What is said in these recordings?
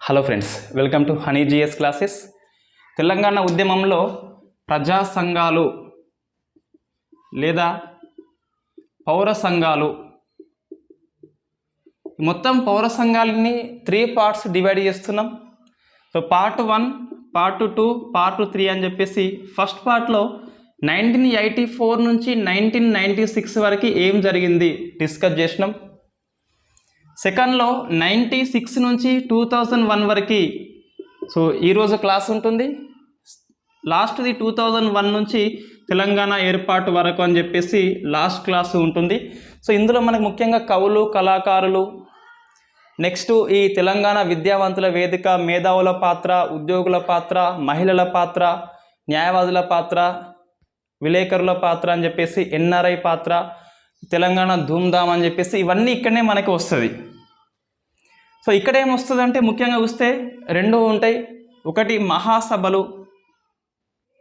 Hello friends, welcome to Honey GS classes. Telangana ఉద్యమంలో ప్రజా సంఘాలు లేదా పౌర సంఘాలు, మొత్తం పౌర సంఘాలని 3 పార్ట్స్ డివైడ్ చేస్తున్నాం. సో పార్ట్ 1, పార్ట్ 2, పార్ట్ 3 అని చెప్పేసి ఫస్ట్ పార్ట్లో 1984 నుంచి 1996 వరకు ఏం జరిగింది డిస్కస్ చేసినాం. సెకండ్లో 96 నుంచి 2001 వరకు సో ఈరోజు క్లాస్ ఉంటుంది. లాస్ట్ది 2001 నుంచి తెలంగాణ ఏర్పాటు వరకు అని చెప్పేసి లాస్ట్ క్లాస్ ఉంటుంది. సో ఇందులో మనకు ముఖ్యంగా కవులు, కళాకారులు, నెక్స్ట్ ఈ తెలంగాణ విద్యావంతుల వేదిక, మేధావుల పాత్ర, ఉద్యోగుల పాత్ర, మహిళల పాత్ర, న్యాయవాదుల పాత్ర, విలేకరుల పాత్ర అని చెప్పేసి ఎన్ఆర్ఐ పాత్ర, తెలంగాణ ధూమ్ధామ్ అని చెప్పేసి ఇవన్నీ ఇక్కడనే మనకి వస్తుంది. సో ఇక్కడ ఏమొస్తుంది అంటే ముఖ్యంగా చూస్తే 2 ఉంటాయి. ఒకటి మహాసభలు,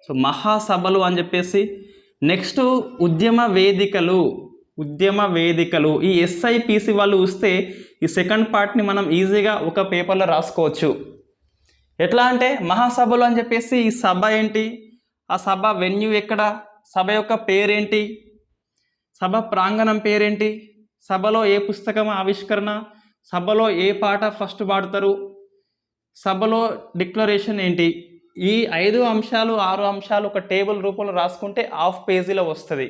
సో మహాసభలు అని చెప్పేసి, నెక్స్ట్ ఉద్యమ వేదికలు. ఈ ఎస్ఐపిసి వాళ్ళు చూస్తే ఈ సెకండ్ పార్ట్ని మనం ఈజీగా ఒక పేపర్లో రాసుకోవచ్చు. ఎట్లా అంటే మహాసభలు అని చెప్పేసి ఈ సభ ఏంటి, ఆ సభ వెన్యూ ఎక్కడ, సభ యొక్క పేరేంటి, సభ ప్రాంగణం పేరేంటి, సభలో ఏ పుస్తకం ఆవిష్కరణ, సభలో ఏ పాట ఫస్ట్ పాడతారు, సభలో డిక్లరేషన్ ఏంటి, ఈ 5 అంశాలు 6 అంశాలు ఒక టేబుల్ రూపంలో రాసుకుంటే హాఫ్ పేజీలో వస్తుంది.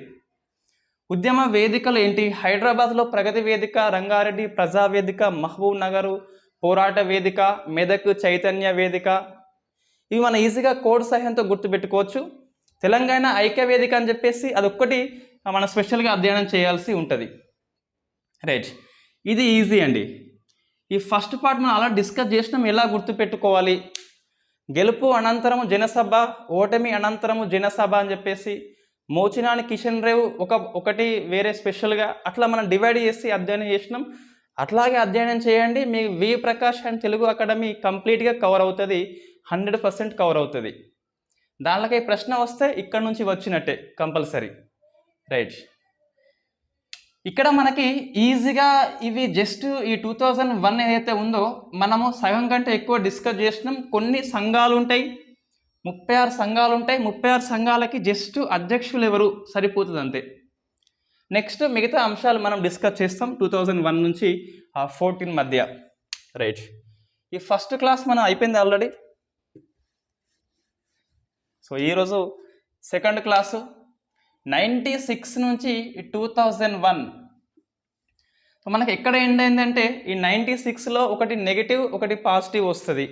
ఉద్యమ వేదికలు ఏంటి, హైదరాబాద్లో ప్రగతి వేదిక, రంగారెడ్డి ప్రజావేదిక, మహబూబ్ నగర్ పోరాట వేదిక, మెదక్ చైతన్య వేదిక. ఇవి మనం ఈజీగా కోడ్ సహాయంతో గుర్తుపెట్టుకోవచ్చు. తెలంగాణ ఐక్య వేదిక అని చెప్పేసి అదొక్కటి మనం స్పెషల్గా అధ్యయనం చేయాల్సి ఉంటుంది. రైట్, ఇది ఈజీ అండి. ఈ ఫస్ట్ పార్ట్ మనం అలా డిస్కస్ చేసినాం. ఎలా గుర్తుపెట్టుకోవాలి, గెలుపు అనంతరము జనసభ, ఓటమి అనంతరము జనసభ అని చెప్పేసి, మోచినాని కిషన్ రేవ్ ఒకటి వేరే స్పెషల్గా అట్లా మనం డివైడ్ చేసి అధ్యయనం చేసినాం. అట్లాగే అధ్యయనం చేయండి. మీ వి ప్రకాష్ అండ్ తెలుగు అకాడమీ కంప్లీట్గా కవర్ అవుతుంది, 100% కవర్ అవుతుంది. దానిలోకి ప్రశ్న వస్తే ఇక్కడ నుంచి వచ్చినట్టే కంపల్సరీ. రైట్, ఇక్కడ మనకి ఈజీగా ఇవి జస్ట్ ఈ 2001 ఏదైతే ఉందో మనము సగం కంటే ఎక్కువ డిస్కస్ చేసినాం. కొన్ని సంఘాలు ఉంటాయి, 36 సంఘాలు ఉంటాయి. 36 సంఘాలకి జస్ట్ అధ్యక్షులు ఎవరు సరిపోతుంది అంతే. నెక్స్ట్ మిగతా అంశాలు మనం డిస్కస్ చేస్తాం 2001 నుంచి 14 మధ్య. రైట్, ఈ ఫస్ట్ క్లాస్ మనం అయిపోయింది ఆల్రెడీ. సో ఈరోజు సెకండ్ క్లాసు 96 నుంచి 2001. సో మనకి ఎక్కడ ఎండ్ అయిందంటే ఈ 96లో ఒకటి నెగిటివ్ ఒకటి పాజిటివ్ వస్తుంది.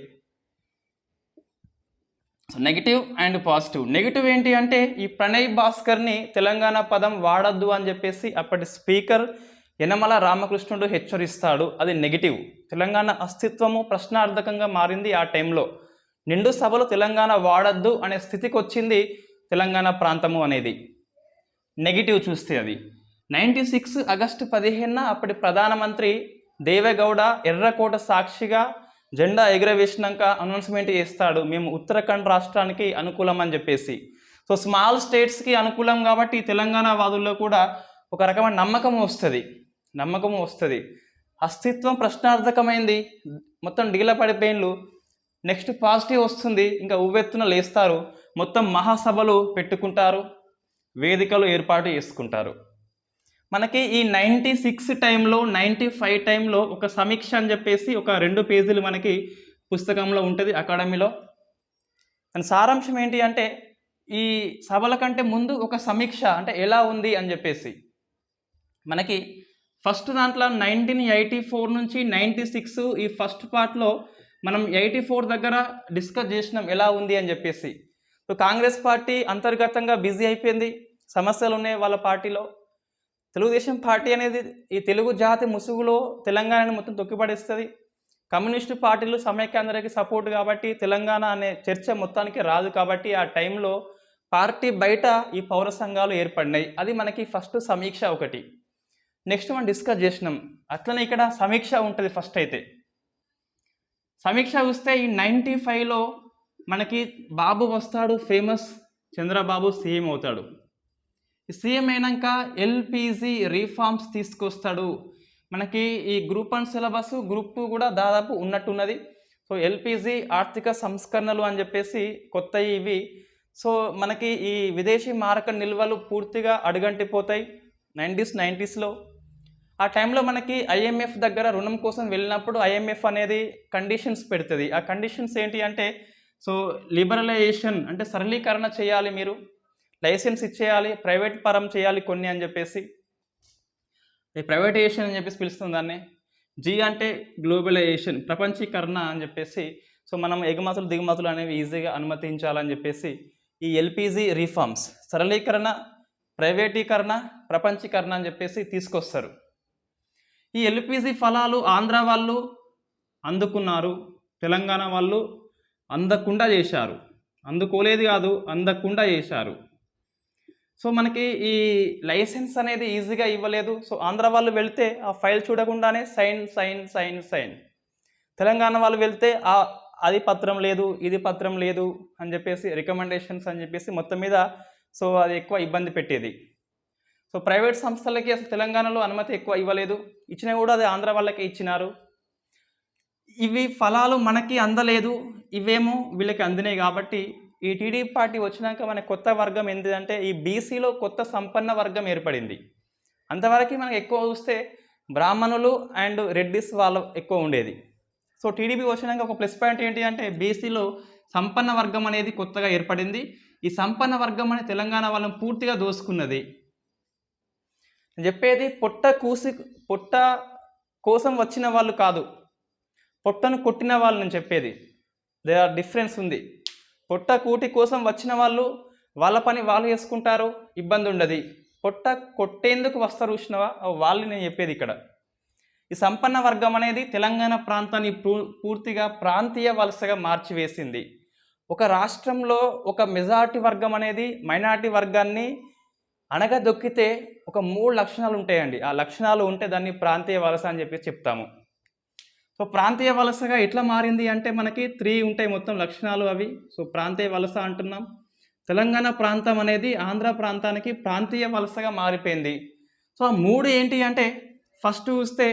So negative and positive. Negative ఏంటి అంటే ఈ ప్రణయ్ భాస్కర్ని తెలంగాణ పదం వాడద్దు అని చెప్పేసి అప్పటి స్పీకర్ యనమల రామకృష్ణుడు హెచ్చరిస్తాడు. అది నెగిటివ్. తెలంగాణ అస్తిత్వము ప్రశ్నార్థకంగా మారింది ఆ టైంలో. నిండు సభలో తెలంగాణ వాడద్దు అనే స్థితికి వచ్చింది తెలంగాణ ప్రాంతము అనేది. నెగిటివ్ చూస్తే అది 96 ఆగస్టు 15 అప్పటి ప్రధానమంత్రి దేవేగౌడ ఎర్రకోట సాక్షిగా జెండా ఎగురవేసినాక అనౌన్స్మెంట్ చేస్తాడు, మేము ఉత్తరాఖండ్ రాష్ట్రానికి అనుకూలం అని చెప్పేసి. సో స్మాల్ స్టేట్స్కి అనుకూలం కాబట్టి తెలంగాణ వాదుల్లో కూడా ఒక రకమైన నమ్మకము వస్తుంది. అస్తిత్వం ప్రశ్నార్థకమైంది, మొత్తం డిగిల పడిపోయిన్లు. నెక్స్ట్ పాజిటివ్ వస్తుంది, ఇంకా ఉవ్వెత్తున లేస్తారు, మొత్తం మహాసభలు పెట్టుకుంటారు, వేదికలు ఏర్పాటు చేసుకుంటారు. మనకి ఈ 96 టైంలో 95 టైంలో ఒక సమీక్ష అని చెప్పేసి ఒక 2 పేజీలు మనకి పుస్తకంలో ఉంటుంది అకాడమీలో. దాని సారాంశం ఏంటి అంటే ఈ సభల కంటే ముందు ఒక సమీక్ష అంటే ఎలా ఉంది అని చెప్పేసి. మనకి ఫస్ట్ దాంట్లో 1984 నుంచి 96 ఈ ఫస్ట్ పార్ట్లో మనం 84 దగ్గర డిస్కస్ చేసినాం ఎలా ఉంది అని చెప్పేసి. సో కాంగ్రెస్ పార్టీ అంతర్గతంగా బిజీ అయిపోయింది, సమస్యలు ఉన్నాయి వాళ్ళ పార్టీలో. తెలుగుదేశం పార్టీ అనేది ఈ తెలుగు జాతి ముసుగులో తెలంగాణని మొత్తం తొక్కిపడేస్తుంది. కమ్యూనిస్టు పార్టీలు సమైక్యాంధ్రకి సపోర్ట్ కాబట్టి తెలంగాణ అనే చర్చ మొత్తానికి రాదు. కాబట్టి ఆ టైంలో పార్టీ బయట ఈ పౌర సంఘాలు ఏర్పడినాయి. అది మనకి ఫస్ట్ సమీక్ష ఒకటి. నెక్స్ట్ మనం డిస్కస్ చేసినాం. అట్లనే ఇక్కడ సమీక్ష ఉంటుంది. ఫస్ట్ అయితే సమీక్ష చూస్తే ఈ 95లో మనకి బాబు వస్తాడు, ఫేమస్ చంద్రబాబు సీఎం అవుతాడు. సీఎం అయినాక ఎల్పిజి రీఫార్మ్స్ తీసుకొస్తాడు. మనకి ఈ గ్రూప్ 1 సిలబస్, గ్రూప్ 2 కూడా దాదాపు ఉన్నట్టున్నది. సో ఎల్పిజి ఆర్థిక సంస్కరణలు అని చెప్పేసి కొత్తవి ఇవి. సో మనకి ఈ విదేశీ మారక నిల్వలు పూర్తిగా అడుగంటిపోతాయి 90స్లో. ఆ టైంలో మనకి ఐఎంఎఫ్ దగ్గర రుణం కోసం వెళ్ళినప్పుడు ఐఎంఎఫ్ అనేది కండిషన్స్ పెడుతుంది. ఆ కండిషన్స్ ఏంటి అంటే, సో లిబరలైజేషన్ అంటే సరళీకరణ చేయాలి, మీరు లైసెన్స్ ఇచ్చేయాలి, ప్రైవేట్ పరం చేయాలి కొన్ని అని చెప్పేసి, ప్రైవేటైజేషన్ అని చెప్పేసి పిలుస్తుంది దాన్ని. జీ అంటే గ్లోబలైజేషన్, ప్రపంచీకరణ అని చెప్పేసి. సో మనం ఎగుమతులు దిగుమతులు అనేవి ఈజీగా అనుమతించాలని చెప్పేసి ఈ ఎల్పిజి రిఫార్మ్స్, సరళీకరణ, ప్రైవేటీకరణ, ప్రపంచీకరణ అని చెప్పేసి తీసుకొస్తారు. ఈ ఎల్పిజి ఫలాలు ఆంధ్ర వాళ్ళు అందుకున్నారు, తెలంగాణ వాళ్ళు అందకుండా చేశారు. అందుకోలేదు కాదు, అందకుండా చేశారు. సో మనకి ఈ లైసెన్స్ అనేది ఈజీగా ఇవ్వలేదు. సో ఆంధ్ర వాళ్ళు వెళ్తే ఆ ఫైల్ చూడకుండానే సైన్. తెలంగాణ వాళ్ళు వెళ్తే అది పత్రం లేదు, ఇది పత్రం లేదు అని చెప్పేసి రికమెండేషన్స్ అని చెప్పేసి మొత్తం మీద సో అది ఎక్కువ ఇబ్బంది పెట్టేది. సో ప్రైవేట్ సంస్థలకి అసలు తెలంగాణలో అనుమతి ఎక్కువ ఇవ్వలేదు, ఇచ్చినా కూడా అది ఆంధ్ర వాళ్ళకే ఇచ్చినారు. ఇవి ఫలాలు మనకి అందలేదు, ఇవేమో వీళ్ళకి అందినాయి. కాబట్టి ఈ టీడీపీ పార్టీ వచ్చినాక మన కొత్త వర్గం ఏంటిదంటే ఈ బీసీలో కొత్త సంపన్న వర్గం ఏర్పడింది. అంతవరకు మనకు ఎక్కువ చూస్తే బ్రాహ్మణులు అండ్ రెడ్డిస్ వాళ్ళు ఎక్కువ ఉండేది. సో టీడీపీ వచ్చినాక ఒక ప్లస్ పాయింట్ ఏంటి అంటే బీసీలో సంపన్న వర్గం అనేది కొత్తగా ఏర్పడింది. ఈ సంపన్న వర్గం అనేది తెలంగాణ వాళ్ళని పూర్తిగా దోసుకున్నది. చెప్పేది పొట్ట కోసం వచ్చిన వాళ్ళు కాదు, పొట్టను కొట్టిన వాళ్ళు నేను చెప్పేది. దే ఆర్ డిఫరెన్స్ ఉంది. పొట్ట కూటి కోసం వచ్చిన వాళ్ళు వాళ్ళ పని వాళ్ళు చేసుకుంటారు, ఇబ్బంది ఉండదు. పొట్ట కొట్టేందుకు వస్తారు చూసినవా, వాళ్ళు నేను చెప్పేది ఇక్కడ. ఈ సంపన్న వర్గం అనేది తెలంగాణ ప్రాంతాన్ని పూర్తిగా ప్రాంతీయ వలసగా మార్చివేసింది. ఒక రాష్ట్రంలో ఒక మెజారిటీ వర్గం అనేది మైనారిటీ వర్గాన్ని అణగదొక్కితే ఒక 3 లక్షణాలు ఉంటాయండి. ఆ లక్షణాలు ఉంటే దాన్ని ప్రాంతీయ వలస అని చెప్పి చెప్తాము. సో ప్రాంతీయ వలసగా ఎట్లా మారింది అంటే మనకి 3 ఉంటాయి మొత్తం లక్షణాలు అవి. సో ప్రాంతీయ వలస అంటున్నాం. తెలంగాణ ప్రాంతం అనేది ఆంధ్ర ప్రాంతానికి ప్రాంతీయ వలసగా మారిపోయింది. సో ఆ 3 ఏంటి అంటే ఫస్ట్ చూస్తే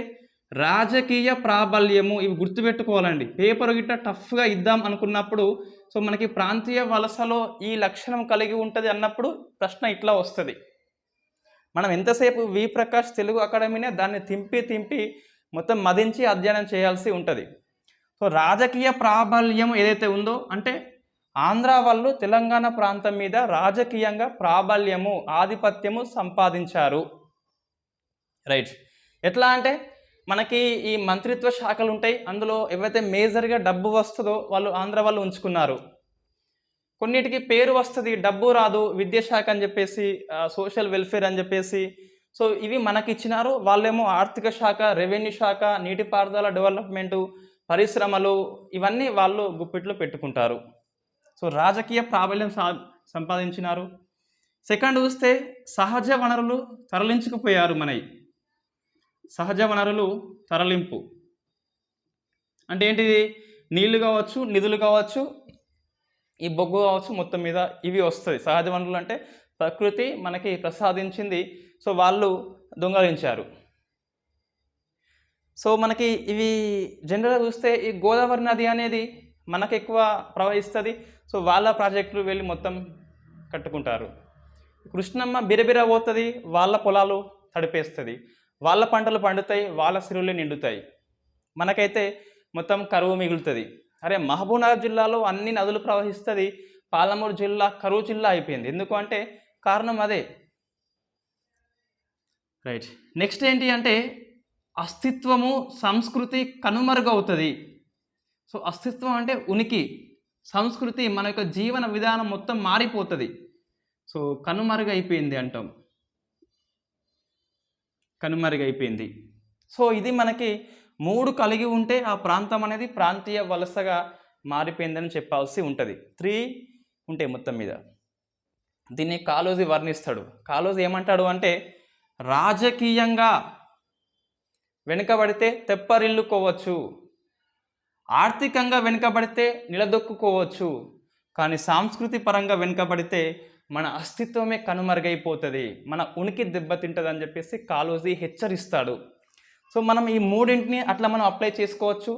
రాజకీయ ప్రాబల్యము. ఇవి గుర్తుపెట్టుకోవాలండి, పేపర్ గిట్ట టఫ్గా ఇద్దాం అనుకున్నప్పుడు సో మనకి ప్రాంతీయ వలసలో ఈ లక్షణం కలిగి ఉంటుంది అన్నప్పుడు ప్రశ్న ఇట్లా వస్తుంది. మనం ఎంతసేపు వి ప్రకాష్ తెలుగు అకాడమీనే దాన్ని తింపి మొత్తం మదించి అధ్యయనం చేయాల్సి ఉంటుంది. సో రాజకీయ ప్రాబల్యం ఏదైతే ఉందో అంటే ఆంధ్ర వాళ్ళు తెలంగాణ ప్రాంతం మీద రాజకీయంగా ప్రాబల్యము, ఆధిపత్యము సంపాదించారు. రైట్. ఎట్లా అంటే మనకి ఈ మంత్రిత్వ శాఖలు ఉంటాయి, అందులో ఏవైతే మేజర్గా డబ్బు వస్తుందో వాళ్ళు ఆంధ్ర వాళ్ళు ఉంచుకున్నారు. కొన్నిటికి పేరు వస్తుంది, డబ్బు రాదు, విద్యాశాఖ అని చెప్పేసి, సోషల్ వెల్ఫేర్ అని చెప్పేసి. సో ఇవి మనకి ఇచ్చినారు. వాళ్ళేమో ఆర్థిక శాఖ, రెవెన్యూ శాఖ, నీటిపారుదల డెవలప్మెంటు, పరిశ్రమలు ఇవన్నీ వాళ్ళు గుప్పిట్లో పెట్టుకుంటారు. సో రాజకీయ ప్రాబల్యం సంపాదించినారు. సెకండ్ చూస్తే సహజ వనరులు తరలించుకుపోయారు. మనవి సహజ వనరులు తరలింపు అంటే ఏంటిది? నీళ్లు కావచ్చు, నిధులు కావచ్చు, ఈ బొగ్గు కావచ్చు, మొత్తం మీద ఇవి వస్తుంది. సహజ వనరులు అంటే ప్రకృతి మనకి ప్రసాదించింది. సో వాళ్ళు దొంగలించారు. సో మనకి ఇవి జనరల్గా చూస్తే ఈ గోదావరి నది అనేది మనకు ఎక్కువ ప్రవహిస్తుంది. సో వాళ్ళ ప్రాజెక్టులు వెళ్ళి మొత్తం కట్టుకుంటారు. కృష్ణమ్మ బిరబిర పోతుంది, వాళ్ళ పొలాలు తడిపేస్తుంది, వాళ్ళ పంటలు పండుతాయి, వాళ్ళ సిరులు నిండుతాయి. మనకైతే మొత్తం కరువు మిగులుతుంది. అరే మహబూబ్నగర్ జిల్లాలో అన్ని నదులు ప్రవహిస్తుంది, పాలమూరు జిల్లా కరువు జిల్లా అయిపోయింది. ఎందుకు అంటే కారణం అదే. రైట్. నెక్స్ట్ ఏంటి అంటే అస్తిత్వము, సంస్కృతి కనుమరుగవుతుంది. సో అస్తిత్వం అంటే ఉనికి, సంస్కృతి, మన యొక్క జీవన విధానం మొత్తం మారిపోతుంది. సో కనుమరుగైపోయింది అంటాం, కనుమరుగైపోయింది. సో ఇది మనకి 3 కలిగి ఉంటే ఆ ప్రాంతం అనేది ప్రాంతీయ వలసగా మారిపోయిందని చెప్పాల్సి ఉంటుంది. 3 ఉంటాయి మొత్తం మీద. దీన్ని కాళోజీ వర్ణిస్తాడు. కాళోజీ ఏమంటాడు అంటే రాజకీయంగా వెనుకబడితే తెప్పరిల్లుకోవచ్చు, ఆర్థికంగా వెనుకబడితే నిలదొక్కుకోవచ్చు, కానీ సాంస్కృతి పరంగా వెనుకబడితే మన అస్తిత్వమే కనుమరుగైపోతుంది, మన ఉనికి దెబ్బతింటుంది అని చెప్పేసి కాళోజీ హెచ్చరిస్తాడు. సో మనం ఈ 3 అట్లా మనం అప్లై చేసుకోవచ్చు.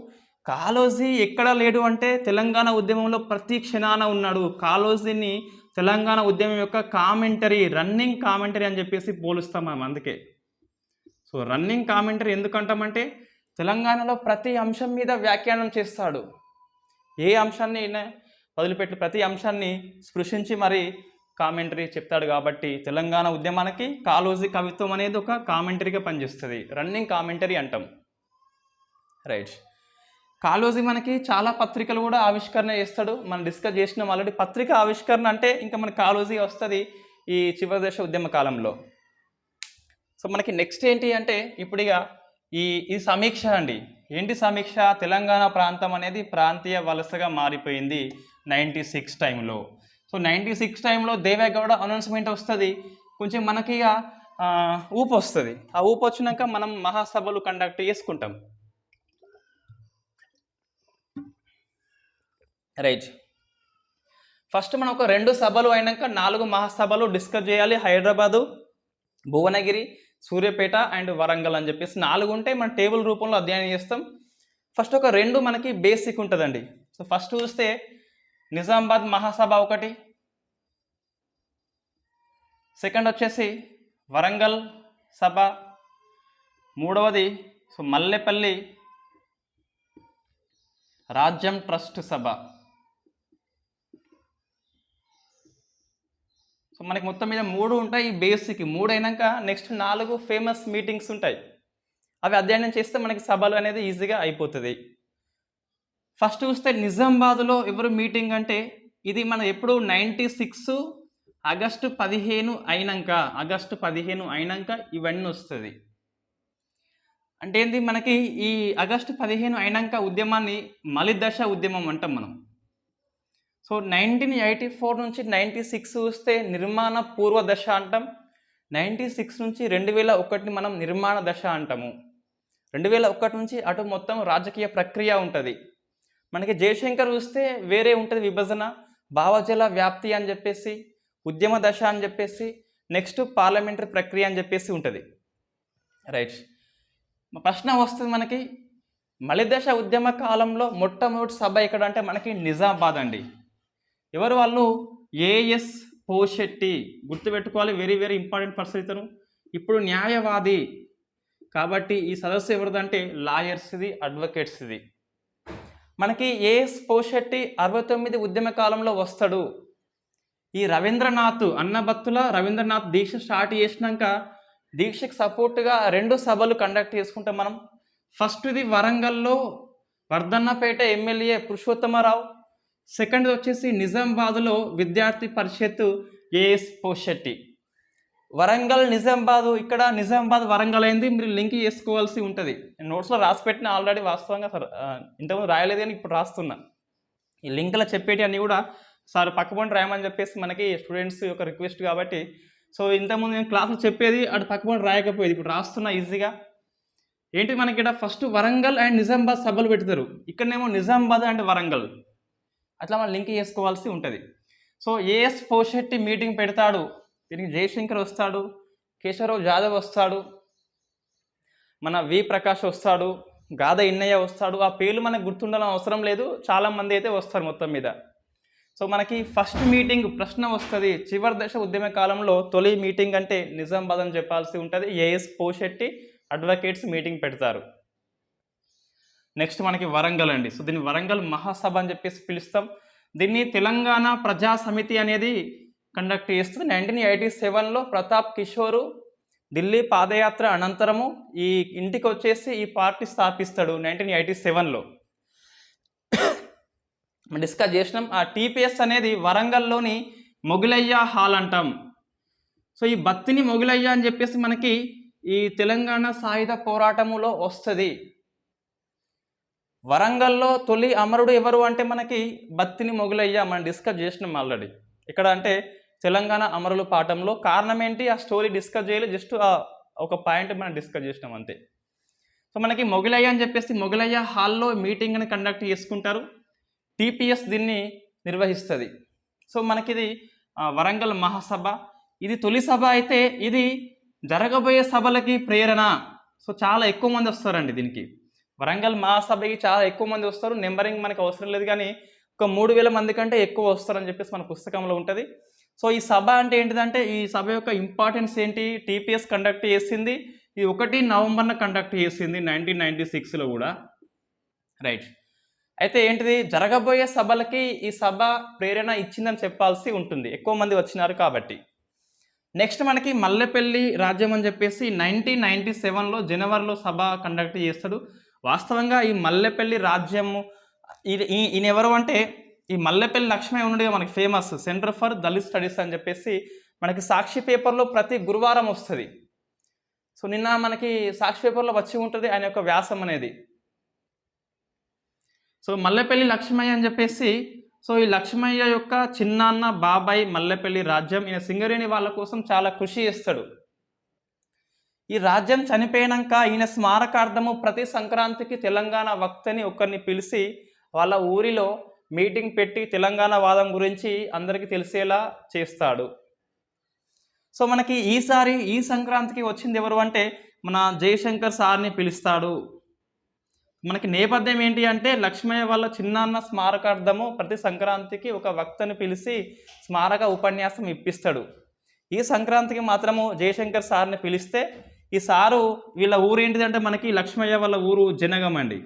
కాళోజీ ఎక్కడ లేడు అంటే తెలంగాణ ఉద్యమంలో ప్రతి క్షణాన ఉన్నాడు. కాళోజీని తెలంగాణ ఉద్యమం యొక్క కామెంటరీ, రన్నింగ్ కామెంటరీ అని చెప్పేసి పోలుస్తాం మనం. అందుకే సో రన్నింగ్ కామెంటరీ ఎందుకంటామంటే తెలంగాణలో ప్రతి అంశం మీద వ్యాఖ్యానం చేస్తాడు. ఏ అంశాన్ని వదిలిపెట్టి ప్రతి అంశాన్ని స్పృశించి మరి కామెంటరీ చెప్తాడు. కాబట్టి తెలంగాణ ఉద్యమానికి కాళోజీ కవిత్వం అనేది ఒక కామెంటరీగా పనిచేస్తుంది, రన్నింగ్ కామెంటరీ అంటాం. రైట్. కాళోజీ మనకి చాలా పత్రికలు కూడా ఆవిష్కరణ చేస్తాడు. మనం డిస్కస్ చేసినాం ఆల్రెడీ. పత్రిక ఆవిష్కరణ అంటే ఇంకా మన కాళోజీ వస్తుంది ఈ చివరి దశ ఉద్యమ కాలంలో. సో మనకి నెక్స్ట్ ఏంటి అంటే ఇప్పుడు ఇక ఈ సమీక్ష అండి. ఏంటి సమీక్ష? తెలంగాణ ప్రాంతం అనేది ప్రాంతీయ వలసగా మారిపోయింది 96 టైంలో. సో 96 టైంలో దేవేగౌడ అనౌన్స్మెంట్ వస్తుంది. కొంచెం మనకి ఇక ఊపు వస్తుంది. ఆ ఊపు వచ్చినాక మనం మహాసభలు కండక్ట్ చేసుకుంటాం. రైట్. ఫస్ట్ మనం ఒక 2 సభలు అయినాక 4 మహాసభలు డిస్కస్ చేయాలి. హైదరాబాదు, భువనగిరి, సూర్యాపేట అండ్ వరంగల్ అని చెప్పేసి 4 ఉంటే మన టేబుల్ రూపంలో అధ్యయనం చేస్తాం. ఫస్ట్ ఒక 2 మనకి బేసిక్ ఉంటుందండి. సో ఫస్ట్ చూస్తే నిజామాబాద్ మహాసభ ఒకటి, సెకండ్ వచ్చేసి వరంగల్ సభ, మూడవది సో మల్లెపల్లి రాజ్యం ట్రస్ట్ సభ. సో మనకి మొత్తం మీద 3 ఉంటాయి బేసిక్. 3 అయినాక నెక్స్ట్ 4 ఫేమస్ మీటింగ్స్ ఉంటాయి. అవి అధ్యయనం చేస్తే మనకి సభలు అనేది ఈజీగా అయిపోతుంది. ఫస్ట్ చూస్తే నిజామాబాద్లో ఎవరు మీటింగ్ అంటే ఇది మనం ఎప్పుడు 96 ఆగస్టు 15 అయినాక ఇవన్నీ వస్తుంది. అంటే ఏంది, మనకి ఈ ఆగస్టు 15 అయినాక ఉద్యమాన్ని మలిదశ ఉద్యమం అంటాం మనం. సో 1984 నుంచి 96 వస్తే నిర్మాణ పూర్వ దశ అంటాం. 96 నుంచి 2001ని మనం నిర్మాణ దశ అంటాము. 2001 నుంచి అటు మొత్తం రాజకీయ ప్రక్రియ ఉంటుంది. మనకి జయశంకర్ చూస్తే వేరే ఉంటుంది విభజన, భావజల వ్యాప్తి అని చెప్పేసి, ఉద్యమ దశ అని చెప్పేసి, నెక్స్ట్ పార్లమెంటరీ ప్రక్రియ అని చెప్పేసి ఉంటుంది. రైట్. ప్రశ్న వస్తుంది మనకి, మలిదశ ఉద్యమ కాలంలో మొట్టమొదటి సభ ఎక్కడ అంటే మనకి నిజామాబాద్ అండి. ఎవరు వాళ్ళు? ఏఎస్ పోషెట్టి. గుర్తుపెట్టుకోవాలి, వెరీ వెరీ ఇంపార్టెంట్ పర్సన్ ఇతను. ఇప్పుడు న్యాయవాది కాబట్టి ఈ సదస్సు ఎవరిదంటే లాయర్స్ది, అడ్వకేట్స్ది. మనకి ఏఎస్ పోషెట్టి 69 ఉద్యమ కాలంలో వస్తాడు. ఈ రవీంద్రనాథ్ అన్నబత్తుల రవీంద్రనాథ్ దీక్ష స్టార్ట్ చేసినాక దీక్షకు సపోర్ట్గా 2 సభలు కండక్ట్ చేసుకుంటాం మనం. ఫస్ట్ ఇది వరంగల్లో వర్ధన్నపేట ఎమ్మెల్యే పురుషోత్తమరావు, సెకండ్ వచ్చేసి నిజామాబాద్లో విద్యార్థి పరిషత్ ఏఎస్ పోషెట్టి. వరంగల్ నిజామాబాద్, ఇక్కడ నిజామాబాద్ వరంగల్ అయింది, మీరు లింక్ చేసుకోవాల్సి ఉంటుంది. నేను నోట్స్లో రాసి పెట్టిన ఆల్రెడీ, వాస్తవంగా సార్ ఇంతకుముందు రాయలేదు కానీ ఇప్పుడు రాస్తున్నా. ఈ లింక్లో చెప్పేటి అన్నీ కూడా సార్ పక్కపొంటి రాయమని చెప్పేసి మనకి స్టూడెంట్స్ యొక్క రిక్వెస్ట్ కాబట్టి. సో ఇంతకుముందు నేను క్లాసులు చెప్పేది అటు పక్కపొంటి రాయకపోయేది, ఇప్పుడు రాస్తున్నా ఈజీగా. ఏంటి మనకి ఇక్కడ ఫస్ట్ వరంగల్ అండ్ నిజామాబాద్ సభలు పెడతారు, ఇక్కడనేమో నిజామాబాద్ అండ్ వరంగల్, అట్లా మనం లింక్ చేసుకోవాల్సి ఉంటుంది. సో ఏఎస్ పోషెట్టి మీటింగ్ పెడతాడు. దీనికి జయశంకర్ వస్తాడు, కేశవరావు జాదవ్ వస్తాడు, మన వి ప్రకాష్ వస్తాడు, గాద ఇన్నయ్య వస్తాడు. ఆ పేర్లు మనకు గుర్తుండాలని అవసరం లేదు, చాలామంది అయితే వస్తారు మొత్తం మీద. సో మనకి ఫస్ట్ మీటింగ్ ప్రశ్న వస్తుంది, చివరి దశ ఉద్యమ కాలంలో తొలి మీటింగ్ అంటే నిజామాబాద్ అని చెప్పాల్సి ఉంటుంది. ఏఎస్ పోషెట్టి అడ్వకేట్స్ మీటింగ్ పెడతారు. నెక్స్ట్ మనకి వరంగల్ అండి. సో దీన్ని వరంగల్ మహాసభ అని చెప్పేసి పిలుస్తాం. దీన్ని తెలంగాణ ప్రజా సమితి అనేది కండక్ట్ చేస్తుంది. 1987లో ప్రతాప్ కిషోరు ఢిల్లీ పాదయాత్ర అనంతరము ఈ ఇంటికి వచ్చేసి ఈ పార్టీ స్థాపిస్తాడు 1987లో. డిస్కస్ చేసినాం. ఆ టీపీఎస్ అనేది వరంగల్లోని మొగిలయ్య హాల్ అంటాం. సో ఈ బత్తిని మొగిలయ్య అని చెప్పేసి మనకి ఈ తెలంగాణ సాయుధ పోరాటములో వస్తుంది. వరంగల్లో తొలి అమరుడు ఎవరు అంటే మనకి బత్తిని మొగిలయ్య, మనం డిస్కస్ చేసినాం ఆల్రెడీ. ఇక్కడ అంటే తెలంగాణ అమరుల పాఠంలో. కారణం ఏంటి, ఆ స్టోరీ డిస్కస్ చేయలేదు, జస్ట్ ఒక పాయింట్ మనం డిస్కస్ చేసినాం అంతే. సో మనకి మొగిలయ్య అని చెప్పేసి మొగిలయ్య హాల్లో మీటింగ్ని కండక్ట్ చేసుకుంటారు. టీపీఎస్ దీన్ని నిర్వహిస్తుంది. సో మనకిది వరంగల్ మహాసభ. ఇది తొలి సభ అయితే ఇది జరగబోయే సభలకి ప్రేరణ. సో చాలా ఎక్కువ మంది వస్తారండి దీనికి. వరంగల్ మహాసభకి చాలా ఎక్కువ మంది వస్తారు, నెంబరింగ్ మనకు అవసరం లేదు, కానీ ఒక 3000 మంది కంటే ఎక్కువ వస్తారని చెప్పేసి మన పుస్తకంలో ఉంటుంది. సో ఈ సభ అంటే ఏంటిదంటే, ఈ సభ యొక్క ఇంపార్టెన్స్ ఏంటి, టీపీఎస్ కండక్ట్ చేసింది, ఇది 1 నవంబర్న కండక్ట్ చేసింది 1996లో కూడా. రైట్. అయితే ఏంటిది, జరగబోయే సభలకి ఈ సభ ప్రేరణ ఇచ్చిందని చెప్పాల్సి ఉంటుంది, ఎక్కువ మంది వచ్చినారు కాబట్టి. నెక్స్ట్ మనకి మల్లెపల్లి రాజ్యం అని చెప్పేసి 1997లో జనవరిలో సభ కండక్ట్ చేస్తాడు. వాస్తవంగా ఈ మల్లెపల్లి రాజ్యము ఈయన ఎవరు అంటే, ఈ మల్లెపల్లి లక్ష్మయ్య ఉన్నాడు మనకి famous, centre for Dalit studies అని చెప్పేసి మనకి సాక్షి పేపర్లో ప్రతి గురువారం వస్తుంది. సో నిన్న మనకి సాక్షి పేపర్లో వచ్చి ఉంటుంది ఆయన యొక్క వ్యాసం అనేది. సో మల్లెపల్లి లక్ష్మయ్య అని చెప్పేసి, సో ఈ లక్ష్మయ్య యొక్క చిన్నాన్న బాబాయ్ మల్లెపల్లి రాజ్యం, ఈయన సింగరేణి వాళ్ళ కోసం చాలా కృషి చేస్తాడు. ఈ రాజ్యం చనిపోయాక ఈయన స్మారకార్థము ప్రతి సంక్రాంతికి తెలంగాణ వక్తని ఒకరిని పిలిచి వాళ్ళ ఊరిలో మీటింగ్ పెట్టి తెలంగాణ వాదం గురించి అందరికీ తెలిసేలా చేస్తాడు. సో మనకి ఈసారి ఈ సంక్రాంతికి వచ్చింది ఎవరు అంటే, మన జయశంకర్ సార్ని పిలుస్తాడు. మనకి నేపథ్యం ఏంటి అంటే, లక్ష్మయ్య వాళ్ళ చిన్నాన్న స్మారకార్థము ప్రతి సంక్రాంతికి ఒక వక్తని పిలిచి స్మారక ఉపన్యాసం ఇప్పిస్తాడు. ఈ సంక్రాంతికి మాత్రము జయశంకర్ సార్ని పిలిస్తే, ఈ సారు వీళ్ళ ఊరు ఏంటిదంటే మనకి లక్ష్మయ్య వాళ్ళ ఊరు జనగం అండి.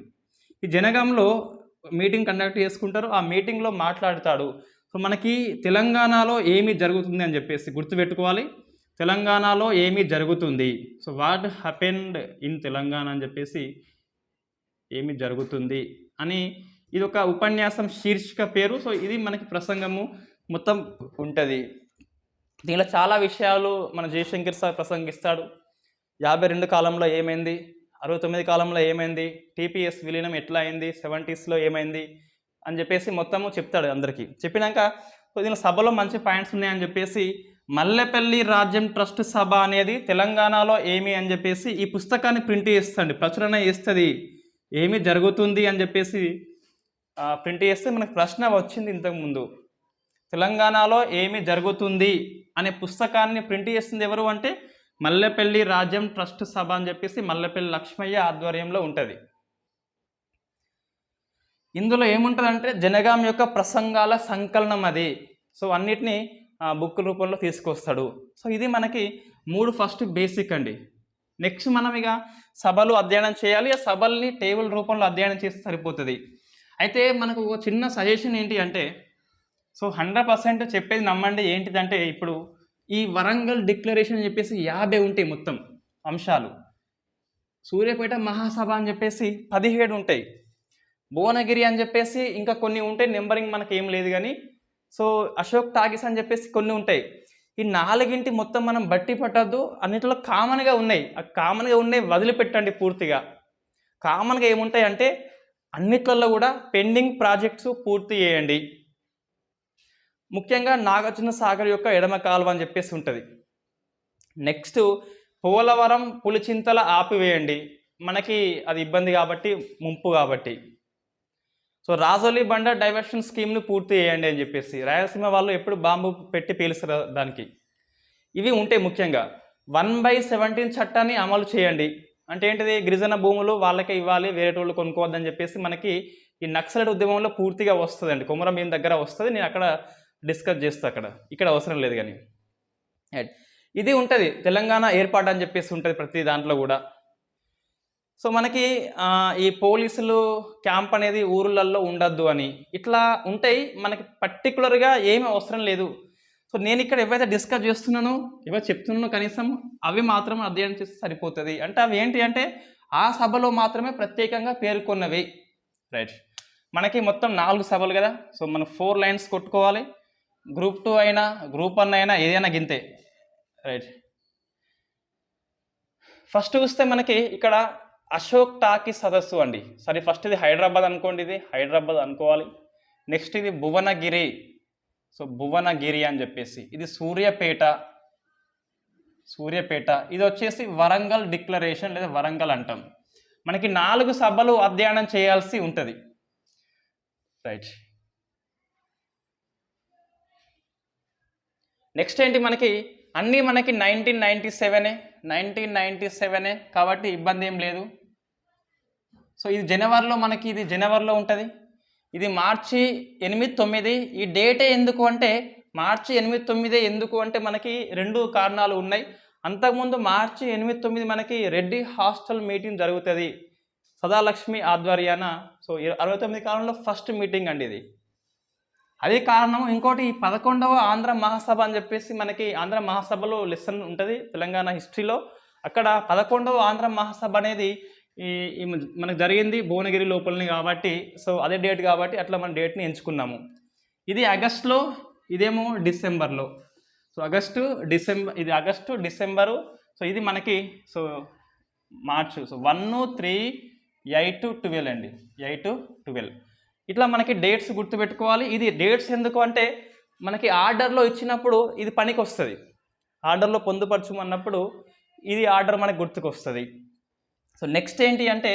ఈ జనగంలో మీటింగ్ కండక్ట్ చేసుకుంటారు, ఆ మీటింగ్లో మాట్లాడతాడు. సో మనకి తెలంగాణలో ఏమి జరుగుతుంది అని చెప్పేసి గుర్తుపెట్టుకోవాలి, తెలంగాణలో ఏమి జరుగుతుంది. So what happened in Telangana అని చెప్పేసి, ఏమి జరుగుతుంది అని ఇది ఒక ఉపన్యాసం శీర్షిక పేరు. సో ఇది మనకి ప్రసంగము మొత్తం ఉంటుంది. దీనిలో చాలా విషయాలు మన జయశంకర్ సార్ ప్రసంగిస్తాడు. 52 కాలంలో ఏమైంది, 69 కాలంలో ఏమైంది, టీపీఎస్ విలీనం ఎట్లా అయింది, 70sలో ఏమైంది అని చెప్పేసి మొత్తము చెప్తాడు అందరికీ. చెప్పినాక దీనిలో సభలో మంచి పాయింట్స్ ఉన్నాయని చెప్పేసి, మల్లెపల్లి రాజ్యం ట్రస్ట్ సభ అనేది తెలంగాణలో ఏమి అని చెప్పేసి ఈ పుస్తకాన్ని ప్రింట్ చేస్తుంది, ప్రచురణ చేస్తుంది. ఏమి జరుగుతుంది అని చెప్పేసి ప్రింట్ చేస్తే మనకు ప్రశ్న వచ్చింది ఇంతకుముందు, తెలంగాణలో ఏమి జరుగుతుంది అనే పుస్తకాన్ని ప్రింట్ చేస్తుంది ఎవరు అంటే, మల్లెపల్లి రాజ్యం ట్రస్ట్ సభ అని చెప్పేసి మల్లెపల్లి లక్ష్మయ్య ఆధ్వర్యంలో ఉంటుంది. ఇందులో ఏముంటుందంటే జనగాం యొక్క ప్రసంగాల సంకలనం అది. సో అన్నిటినీ బుక్ రూపంలో తీసుకొస్తాడు. సో ఇది మనకి 3 ఫస్ట్ బేసిక్ అండి. నెక్స్ట్ మనం ఇక సభలు అధ్యయనం చేయాలి, ఆ సభల్ని టేబుల్ రూపంలో అధ్యయనం చేస్తే సరిపోతుంది. అయితే మనకు ఒక చిన్న సజెషన్ ఏంటి అంటే, సో 100% చెప్పేది నమ్మండి. ఏంటిదంటే, ఇప్పుడు ఈ వరంగల్ డిక్లరేషన్ అని చెప్పేసి 50 ఉంటాయి మొత్తం అంశాలు, సూర్యాపేట మహాసభ అని చెప్పేసి 17 ఉంటాయి, భువనగిరి అని చెప్పేసి ఇంకా కొన్ని ఉంటాయి, నెంబరింగ్ మనకి ఏం లేదు కానీ. సో అశోక్ టాకీస్ అని చెప్పేసి కొన్ని ఉంటాయి. ఈ 4 మొత్తం మనం బట్టి పట్టద్దు, అన్నిటిలో కామన్గా ఉన్నాయి. ఆ కామన్గా ఉన్నాయి వదిలిపెట్టండి పూర్తిగా. కామన్గా ఏముంటాయి అంటే, అన్నిట్లలో కూడా పెండింగ్ ప్రాజెక్ట్స్ పూర్తి చేయండి. ముఖ్యంగా నాగార్జున సాగర్ యొక్క ఎడమ కాలువ అని చెప్పేసి ఉంటుంది. నెక్స్ట్ పోలవరం పులిచింతల ఆపివేయండి, మనకి అది ఇబ్బంది కాబట్టి, ముంపు కాబట్టి. సో రాజోలి బండ డైవర్షన్ స్కీమ్ని పూర్తి చేయండి అని చెప్పేసి, రాయలసీమ వాళ్ళు ఎప్పుడు బాంబు పెట్టి పేలుస్తారు దానికి. ఇవి ఉంటాయి ముఖ్యంగా. 1/17 చట్టాన్ని అమలు చేయండి అంటే ఏంటిది, గిరిజన భూములు వాళ్ళకే ఇవ్వాలి, వేరే వాళ్ళు కొనుక్కోవద్దని చెప్పేసి మనకి ఈ నక్సలైట్ ఉద్యమంలో పూర్తిగా వస్తుందండి. కొమరం భీం దగ్గర వస్తుంది, నేను అక్కడ డిస్కస్ చేస్తాను, ఇక్కడ అవసరం లేదు కానీ. ఇది ఉంటుంది తెలంగాణ ఏర్పాటు అని చెప్పేసి ఉంటుంది ప్రతి దాంట్లో కూడా. సో మనకి ఈ పోలీసులు క్యాంప్ అనేది ఊర్లలో ఉండద్దు అని ఇట్లా ఉంటాయి, మనకి పర్టికులర్గా ఏమీ అవసరం లేదు. సో నేను ఇక్కడ ఏవైతే డిస్కస్ చేస్తున్నానో, ఏవైతే చెప్తున్నానో కనీసం అవి మాత్రం అధ్యయనం చేస్తే సరిపోతుంది. అంటే అవి ఏంటి అంటే ఆ సభలో మాత్రమే ప్రత్యేకంగా పేర్కొన్నవి. రైట్. మనకి మొత్తం 4 సభలు కదా, సో మనం 4 లైన్స్ కొట్టుకోవాలి. గ్రూప్ 2 అయినా గ్రూప్ 1 అయినా ఏదైనా గింతే. రైట్. ఫస్ట్ చూస్తే మనకి ఇక్కడ అశోక్ టాకీస్ సదస్సు అండి. సరే ఫస్ట్ ఇది హైదరాబాద్ అనుకోండి, ఇది హైదరాబాద్ అనుకోవాలి. నెక్స్ట్ ఇది భువనగిరి, సో భువనగిరి అని చెప్పేసి, ఇది సూర్యాపేట, ఇది వచ్చేసి వరంగల్ డిక్లరేషన్ లేదా వరంగల్ అంటాం. మనకి 4 సభలు అధ్యయనం చేయాల్సి ఉంటుంది. రైట్. నెక్స్ట్ ఏంటి, మనకి అన్నీ మనకి 1997 కాబట్టి ఇబ్బంది ఏం లేదు. సో ఇది జనవరిలో మనకి ఇది జనవరిలో ఉంటుంది. ఇది మార్చి 8, 9. ఈ డేటే ఎందుకు అంటే మార్చి 8, 9 ఎందుకు అంటే మనకి 2 కారణాలు ఉన్నాయి. అంతకుముందు మార్చి 8, 9 మనకి రెడ్డి హాస్టల్ మీటింగ్ జరుగుతుంది సదాలక్ష్మి ఆధ్వర్యాన. సో 69 కాలంలో ఫస్ట్ మీటింగ్ అండి ఇది. అదే కారణం. ఇంకోటి 11వ ఆంధ్ర మహాసభ అని చెప్పేసి మనకి ఆంధ్ర మహాసభలో లెసన్ ఉంటుంది తెలంగాణ హిస్టరీలో. అక్కడ 11వ ఆంధ్ర మహాసభ అనేది ఈ మనకు జరిగింది భువనగిరి లోపలని కాబట్టి, సో అదే డేట్ కాబట్టి అట్లా మన డేట్ని ఎంచుకున్నాము. ఇది ఆగస్టులో, ఇదేమో డిసెంబర్లో. సో ఇది ఆగస్టు డిసెంబరు. సో ఇది మనకి సో మార్చ్. సో 1, 3, 8, 12 అండి. 8, 12 ఇట్లా మనకి డేట్స్ గుర్తుపెట్టుకోవాలి. ఇది డేట్స్ ఎందుకు అంటే మనకి ఆర్డర్లో ఇచ్చినప్పుడు ఇది పనికి వస్తుంది. ఆర్డర్లో పొందుపరచుమన్నప్పుడు ఇది ఆర్డర్ మనకు గుర్తుకు వస్తుంది. సో నెక్స్ట్ ఏంటి అంటే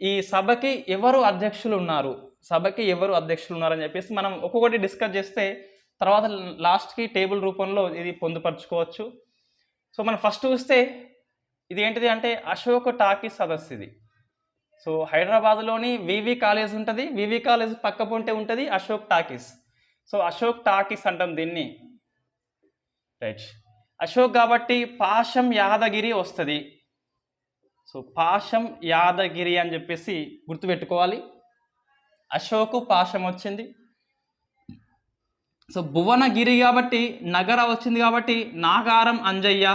ఈ సభకి ఎవరు అధ్యక్షులు ఉన్నారు అని చెప్పేసి మనం ఒక్కొక్కటి డిస్కస్ చేస్తే తర్వాత లాస్ట్కి టేబుల్ రూపంలో ఇది పొందుపరచుకోవచ్చు. సో మనం ఫస్ట్ చూస్తే ఇది ఏంటిది అంటే అశోక్ టాకీస్ సదస్సు ఇది. సో హైదరాబాద్లోని వివి కాలేజ్ ఉంటుంది. వివి కాలేజ్ పక్క పొంటే ఉంటుంది Ashok talkies. So Ashok talkies అంటాం దీన్ని. రైట్. అశోక్ కాబట్టి పాశం యాదగిరి వస్తుంది. సో పాశం యాదగిరి అని చెప్పేసి గుర్తుపెట్టుకోవాలి. అశోకు పాశం వచ్చింది. సో భువనగిరి కాబట్టి నగర వచ్చింది కాబట్టి నాగారం అంజయ్య.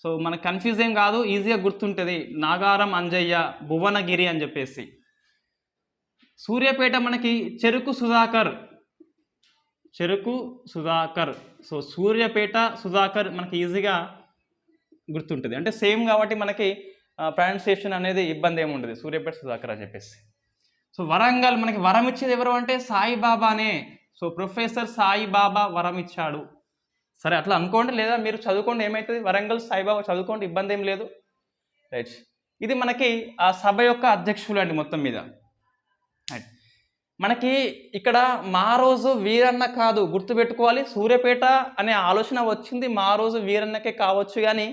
సో మనకు కన్ఫ్యూజ్ ఏం కాదు, ఈజీగా గుర్తుంటుంది. నాగారం అంజయ్య భువనగిరి అని చెప్పేసి. సూర్యాపేట మనకి చెరుకు సుధాకర్. సో సూర్యాపేట సుధాకర్ మనకి ఈజీగా గుర్తుంటుంది. అంటే సేమ్ కాబట్టి మనకి ప్రొనౌన్సియేషన్ అనేది ఇబ్బంది ఏమి ఉండదు. సూర్యాపేట సుధాకర్ అని చెప్పేసి. సో వరంగల్ మనకి వరం ఇచ్చేది ఎవరు అంటే సాయిబాబానే. సో ప్రొఫెసర్ సాయిబాబా వరం ఇచ్చాడు. సరే అట్లా అనుకోండి, లేదా మీరు చదువుకోండి, ఏమవుతుంది వరంగల్ సాయిబాబా చదువుకోండి, ఇబ్బంది ఏం లేదు. రైట్. ఇది మనకి ఆ సభ యొక్క అధ్యక్షులు అండి మొత్తం మీద. రైట్. మనకి ఇక్కడ మా రోజు వీరన్న కాదు, గుర్తుపెట్టుకోవాలి. సూర్యాపేట అనే ఆలోచన వచ్చింది మా రోజు వీరన్నకే కావచ్చు, కానీ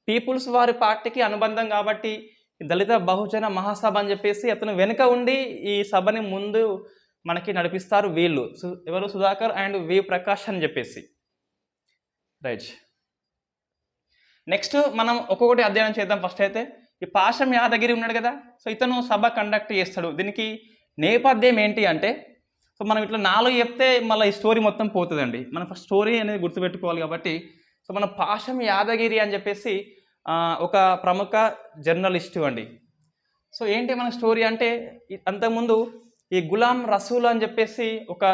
పీపుల్స్ వారి పార్టీకి అనుబంధం కాబట్టి దళిత బహుజన మహాసభ అని చెప్పేసి అతను వెనుక ఉండి ఈ సభని ముందు మనకి నడిపిస్తారు వీళ్ళు. ఎవరు? సుధాకర్ అండ్ వి ప్రకాష్ అని చెప్పేసి. రైట్. నెక్స్ట్ మనం ఒక్కొక్కటి అధ్యయనం చేద్దాం. ఫస్ట్ అయితే ఈ పాశం యాదగిరి ఉన్నాడు కదా, సో ఇతను సభ కండక్ట్ చేస్తాడు. దీనికి నేపథ్యం ఏంటి అంటే, సో మనం ఇట్లా 4 చెప్తే మళ్ళీ ఈ స్టోరీ మొత్తం పోతుందండి. మనం ఫస్ట్ స్టోరీ అనేది గుర్తుపెట్టుకోవాలి కాబట్టి, సో మనం పాశం యాదగిరి అని చెప్పేసి ఒక ప్రముఖ జర్నలిస్టు అండి. సో ఏంటి మన స్టోరీ అంటే, అంతకుముందు ఈ గులాం రసూల్ అని చెప్పేసి ఒక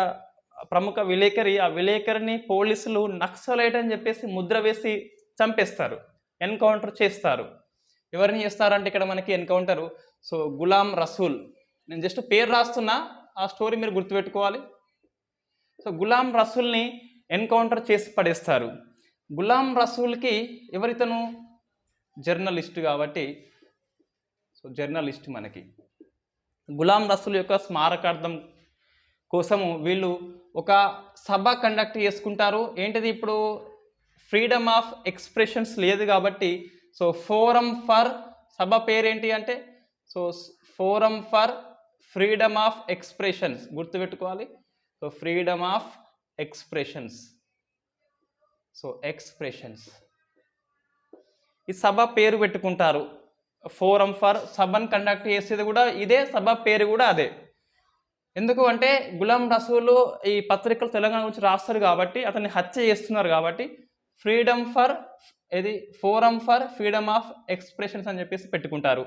ప్రముఖ విలేకరి, ఆ విలేకరిని పోలీసులు నక్సలైట్ అని చెప్పేసి ముద్ర వేసి చంపేస్తారు, ఎన్కౌంటర్ చేస్తారు. ఎవరిని చేస్తారంటే ఇక్కడ మనకి ఎన్కౌంటరు సో గులాం రసూల్. నేను జస్ట్ పేరు రాస్తున్నా, ఆ స్టోరీ మీరు గుర్తుపెట్టుకోవాలి. సో గులాం రసూల్ని ఎన్కౌంటర్ చేసి పడేస్తారు. గులాం రసూల్కి ఎవరితను? జర్నలిస్టు కాబట్టి, సో జర్నలిస్ట్ మనకి గులాం రసూల్ యొక్క స్మారకార్థం కోసము వీళ్ళు ఒక సభ కండక్ట్ చేసుకుంటారు. ఏంటిది? ఇప్పుడు ఫ్రీడమ్ ఆఫ్ ఎక్స్ప్రెషన్స్ లేదు కాబట్టి, సో ఫోరం ఫర్, సభ పేరేంటి అంటే so forum for freedom of expressions, గుర్తుపెట్టుకోవాలి. So freedom of expressions, so expressions ఈ సభ పేరు పెట్టుకుంటారు. ఫోరం ఫర్, సభను కండక్ట్ చేసేది కూడా ఇదే, సభ పేరు కూడా అదే. ఎందుకు అంటే గులాం రసూలు ఈ పత్రికలు తెలంగాణ గురించి రాస్తారు కాబట్టి, అతన్ని హత్య చేస్తున్నారు కాబట్టి freedom for forum for freedom of expressions అని చెప్పేసి పెట్టుకున్నారు.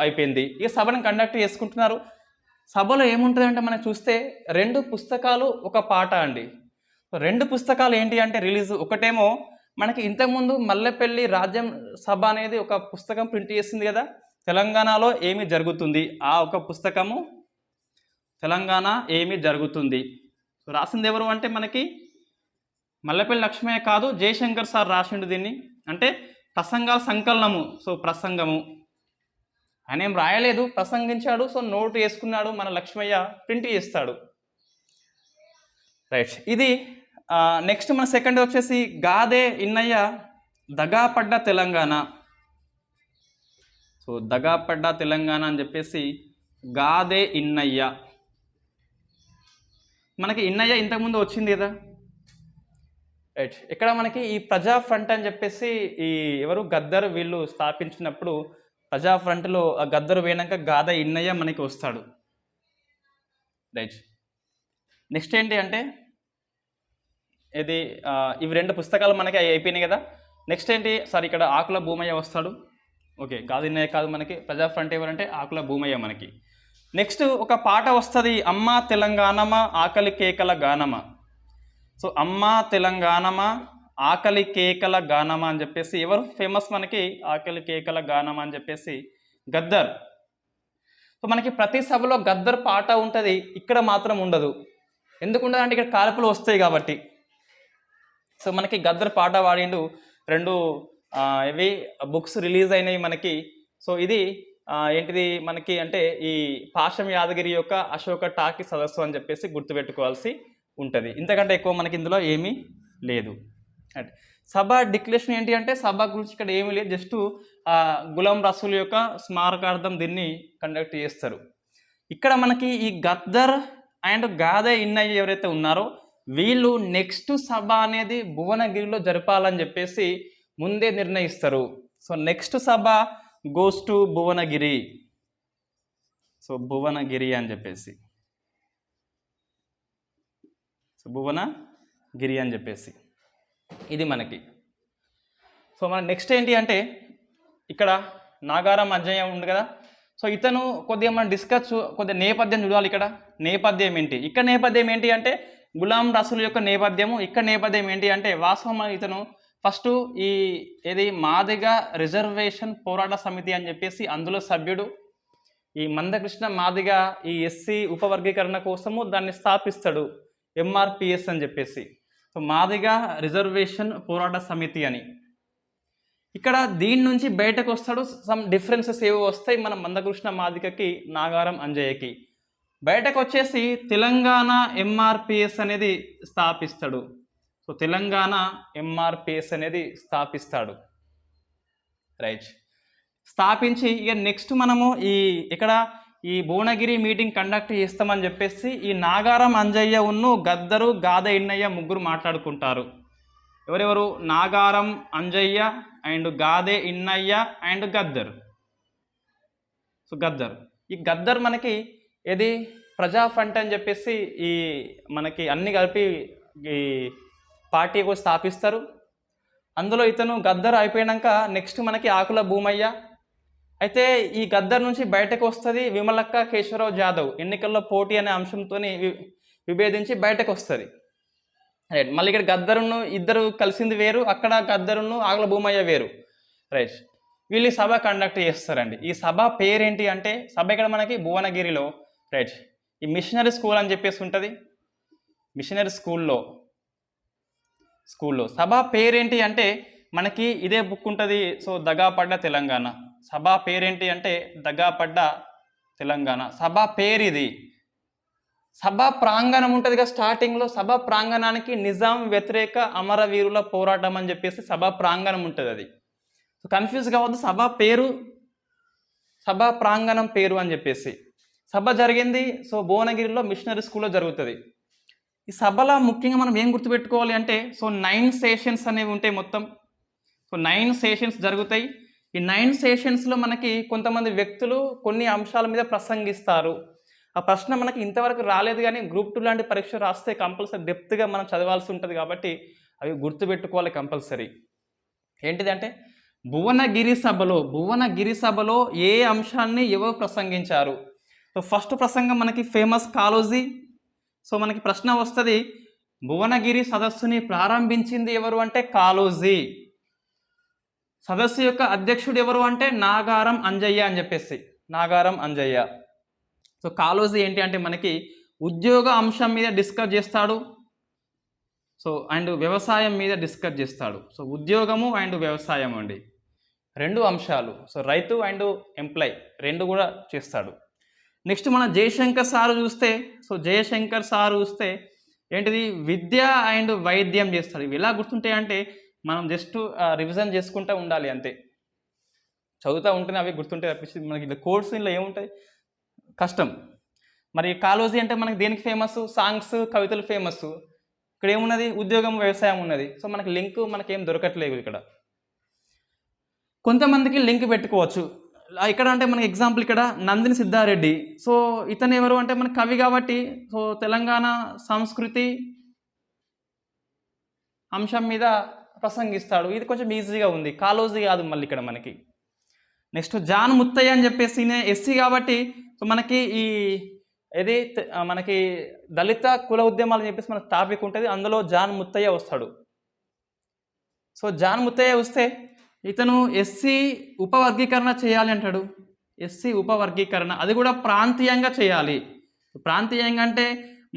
అయిపోయింది. ఇక సభను కండక్ట్ చేసుకుంటున్నారు. సభలో ఏముంటుందంటే మనం చూస్తే 2 పుస్తకాలు ఒక పాట అండి. 2 పుస్తకాలు ఏంటి అంటే రిలీజ్. ఒకటేమో మనకి ఇంతకుముందు మల్లెపల్లి రాజ్యం సభ అనేది ఒక పుస్తకం ప్రింట్ చేసింది కదా, తెలంగాణలో ఏమి జరుగుతుంది. ఆ ఒక పుస్తకము తెలంగాణ ఏమి జరుగుతుంది రాసింది ఎవరు అంటే మనకి మల్లెపల్లి లక్ష్మయ్య కాదు, జయశంకర్ సార్ రాసిండు దీన్ని. అంటే ప్రసంగాల సంకలనము. సో ప్రసంగము ఆయన ఏం రాయలేదు, ప్రసంగించాడు. సో నోటు వేసుకున్నాడు, మన లక్ష్మయ్య ప్రింట్ చేస్తాడు. రైట్. ఇది నెక్స్ట్ మన సెకండ్ వచ్చేసి గాదే ఇన్నయ్య దగాపడ్డ తెలంగాణ. సో దగాపడ్డ తెలంగాణ అని చెప్పేసి గాదే ఇన్నయ్య. మనకి ఇన్నయ్య ఇంతకుముందు వచ్చింది కదా, రైట్. ఇక్కడ మనకి ఈ ప్రజా ఫ్రంట్ అని చెప్పేసి ఈ ఎవరు గద్దర్ వీళ్ళు స్థాపించినప్పుడు ప్రజా ఫ్రంట్లో ఆ గద్దరు పోయినాక గాదే ఇన్నయ్య మనకి వస్తాడు, రైట్. నెక్స్ట్ ఏంటి అంటే ఇది ఇవి 2 పుస్తకాలు మనకి అయిపోయినాయి కదా. నెక్స్ట్ ఏంటి సార్, ఇక్కడ ఆకుల భూమయ్య వస్తాడు. ఓకే, గాది ఇన్నయ్య కాదు, మనకి ప్రజా ఫ్రంట్ ఎవరంటే ఆకుల భూమయ్య మనకి. నెక్స్ట్ ఒక పాట వస్తుంది, అమ్మా తెలంగాణమా ఆకలి కేకల గానమా. సో అమ్మా తెలంగాణమా ఆకలి కేకల గానమా అని చెప్పేసి ఎవరు ఫేమస్ మనకి, ఆకలి కేకల గానమా అని చెప్పేసి గద్దర్. సో మనకి ప్రతి సభలో గద్దర్ పాట ఉంటుంది, ఇక్కడ మాత్రం ఉండదు. ఎందుకు ఉండదు అంటే ఇక్కడ కాల్పులు వస్తాయి కాబట్టి. సో మనకి గద్దర్ పాట పాడిండు, 2 ఇవి బుక్స్ రిలీజ్ అయినాయి మనకి. సో ఇది ఏంటిది మనకి అంటే ఈ పాశం యాదగిరి యొక్క అశోక టాకీ సదస్సు అని చెప్పేసి గుర్తుపెట్టుకోవాల్సి ఉంటుంది. ఇంతకంటే ఎక్కువ మనకి ఇందులో ఏమీ లేదు. సభ డిక్లరేషన్ ఏంటి అంటే సభ గురించి ఇక్కడ ఏమీ లేదు, జస్ట్ గులాం రసూల్ యొక్క స్మారకార్థం దీన్ని కండక్ట్ చేస్తారు. ఇక్కడ మనకి ఈ గద్దర్ అండ్ గాదే ఇన్నయ్య ఎవరైతే ఉన్నారో వీళ్ళు నెక్స్ట్ సభ అనేది భువనగిరిలో జరపాలని చెప్పేసి ముందే నిర్ణయిస్తారు. So next Sabha goes to Bhuvanagiri. So Bhuvanagiri అని చెప్పేసి, సో భువనగిరి అని చెప్పేసి ఇది మనకి. సో మన నెక్స్ట్ ఏంటి అంటే ఇక్కడ నాగారం అజ్జయ్య ఉంది కదా. సో ఇతను కొద్దిగా మనం కొద్దిగా నేపథ్యం చూడాలి. ఇక్కడ నేపథ్యం ఏంటి, ఇక్కడ నేపథ్యం ఏంటి అంటే గులాం రసూల్ యొక్క నేపథ్యము. ఇక్కడ నేపథ్యం ఏంటి అంటే వాస్తవం ఇతను ఫస్ట్ ఏది మాదిగ రిజర్వేషన్ పోరాట సమితి అని చెప్పేసి అందులో సభ్యుడు. ఈ మందకృష్ణ మాదిగ ఈ ఎస్సీ ఉపవర్గీకరణ కోసము దాన్ని స్థాపిస్తాడు, ఎంఆర్పిఎస్ అని చెప్పేసి. సో మాదిగ రిజర్వేషన్ పోరాట సమితి అని. ఇక్కడ దీని నుంచి బయటకు వస్తాడు, సమ్ డిఫరెన్సెస్ ఏవో వస్తాయి మన మందకృష్ణ మాదిగకి నాగారం అంజయ్యకి. బయటకు వచ్చేసి తెలంగాణ ఎంఆర్పిఎస్ అనేది స్థాపిస్తాడు. సో తెలంగాణ ఎంఆర్పిఎస్ అనేది స్థాపిస్తాడు, రైట్. స్థాపించి ఇక నెక్స్ట్ మనము ఇక్కడ ఈ భువనగిరి మీటింగ్ కండక్ట్ చేస్తామని చెప్పేసి ఈ నాగారం అంజయ్య గద్దరు గాదే ఇన్నయ్య ముగ్గురు మాట్లాడుకుంటారు. ఎవరెవరు, Nagaram Anjaiah and Gade Innaiah and Gaddar. So Gaddar, ఈ గద్దర్ మనకి ఏది ప్రజా ఫ్రంట్ అని చెప్పేసి ఈ మనకి అన్ని కలిపి ఈ పార్టీ కూడా స్థాపిస్తారు. అందులో ఇతను గద్దర్ అయిపోయాక నెక్స్ట్ మనకి ఆకుల భూమయ్య. అయితే ఈ గద్దర్ నుంచి బయటకు వస్తుంది విమలక్క కేశవరావు జాదవ్, ఎన్నికల్లో పోటీ అనే అంశంతో విభేదించి బయటకు వస్తుంది, రైట్. మళ్ళీ ఇక్కడ గద్దరును ఇద్దరు కలిసింది వేరు, అక్కడ గద్దరును ఆకుల భూమయ్య వేరు, రైట్. వీళ్ళు సభ కండక్ట్ చేస్తారండి. ఈ సభ పేరేంటి అంటే సభ ఇక్కడ మనకి భువనగిరిలో, రైట్. ఈ మిషనరీ స్కూల్ అని చెప్పేసి ఉంటుంది, మిషనరీ స్కూల్లో సభ పేరేంటి అంటే మనకి ఇదే బుక్ ఉంటుంది. సో దగాపడ్డ తెలంగాణ. సభ పేరేంటి అంటే దగాపడ్డ తెలంగాణ. సభ పేరు ఇది. సభ ప్రాంగణం ఉంటుంది కదా స్టార్టింగ్లో, సభ ప్రాంగణానికి నిజాం వ్యతిరేక అమరవీరుల పోరాటం అని చెప్పేసి సభ ప్రాంగణం ఉంటుంది. అది కన్ఫ్యూజ్ కావద్దు, సభ పేరు సభ ప్రాంగణం పేరు అని చెప్పేసి. సభ జరిగింది సో భువనగిరిలో మిషనరీ స్కూల్లో జరుగుతుంది. ఈ సభలో ముఖ్యంగా మనం ఏం గుర్తుపెట్టుకోవాలి అంటే సో 9 సెషన్స్ అనేవి ఉంటాయి మొత్తం. సో 9 సెషన్స్ జరుగుతాయి. ఈ 9 సెషన్స్లో మనకి కొంతమంది వ్యక్తులు కొన్ని అంశాల మీద ప్రసంగిస్తారు. ఆ ప్రశ్న మనకి ఇంతవరకు రాలేదు, కానీ గ్రూప్ 2 లాంటి పరీక్ష రాస్తే కంపల్సరీ డెప్త్గా మనం చదవాల్సి ఉంటుంది కాబట్టి అవి గుర్తుపెట్టుకోవాలి కంపల్సరీ. ఏంటిదంటే భువనగిరి సభలో ఏ అంశాన్ని ఎవరు ప్రసంగించారు. సో ఫస్ట్ ప్రసంగం మనకి ఫేమస్ కాళోజీ. సో మనకి ప్రశ్న వస్తుంది, భువనగిరి సదస్సుని ప్రారంభించింది ఎవరు అంటే కాళోజీ. సదస్సు యొక్క అధ్యక్షుడు ఎవరు అంటే నాగారం అంజయ్య అని చెప్పేసి, నాగారం అంజయ్య. సో కాళోజీ ఏంటి అంటే మనకి ఉద్యోగ అంశం మీద డిస్కస్ చేస్తాడు, సో అండ్ వ్యవసాయం మీద డిస్కస్ చేస్తాడు. సో ఉద్యోగము అండ్ వ్యవసాయం అండి 2 అంశాలు. సో రైతు అండ్ ఎంప్లాయ్ 2 కూడా చేస్తాడు. నెక్స్ట్ మన జయశంకర్ సారు చూస్తే, సో జయశంకర్ సారు చూస్తే ఏంటిది విద్య అండ్ వైద్యం చేస్తాడు. ఇవి ఎలా గుర్తుంటాయి అంటే మనం జస్ట్ రివిజన్ చేసుకుంటూ ఉండాలి అంతే. చదువుతూ ఉంటేనే అవి గుర్తుంటాయి తప్పించి మనకి ఇలా కోర్సు ఇలా ఏముంటాయి, కష్టం. మరి కాలోజీ అంటే మనకి దేనికి ఫేమస్? సాంగ్స్, కవితలు ఫేమస్. ఇక్కడ ఏమున్నది? ఉద్యోగం, వ్యవసాయం ఉన్నది. సో మనకి లింక్ మనకేం దొరకట్లేదు ఇక్కడ. కొంతమందికి లింక్ పెట్టుకోవచ్చు ఇక్కడ అంటే మనకి ఎగ్జాంపుల్ ఇక్కడ నందిని సిద్ధారెడ్డి. సో ఇతను ఎవరు అంటే మన కవి కాబట్టి సో తెలంగాణ సంస్కృతి అంశం మీద ప్రసంగిస్తాడు. ఇది కొంచెం ఈజీగా ఉంది, కాలోజీ కాదు మళ్ళీ ఇక్కడ మనకి. నెక్స్ట్ జాన్ ముత్తయ్య అని చెప్పేసి ఎస్సీ కాబట్టి సో మనకి ఈ ఏది మనకి దళిత కుల ఉద్యమాలు అని చెప్పేసి మనకు టాపిక్ ఉంటుంది, అందులో జాన్ ముత్తయ్య వస్తాడు. సో జాన్ ముత్తయ్య వస్తే ఇతను ఎస్సీ ఉపవర్గీకరణ చేయాలి అంటాడు. ఎస్సీ ఉపవర్గీకరణ అది కూడా ప్రాంతీయంగా చేయాలి. ప్రాంతీయంగా అంటే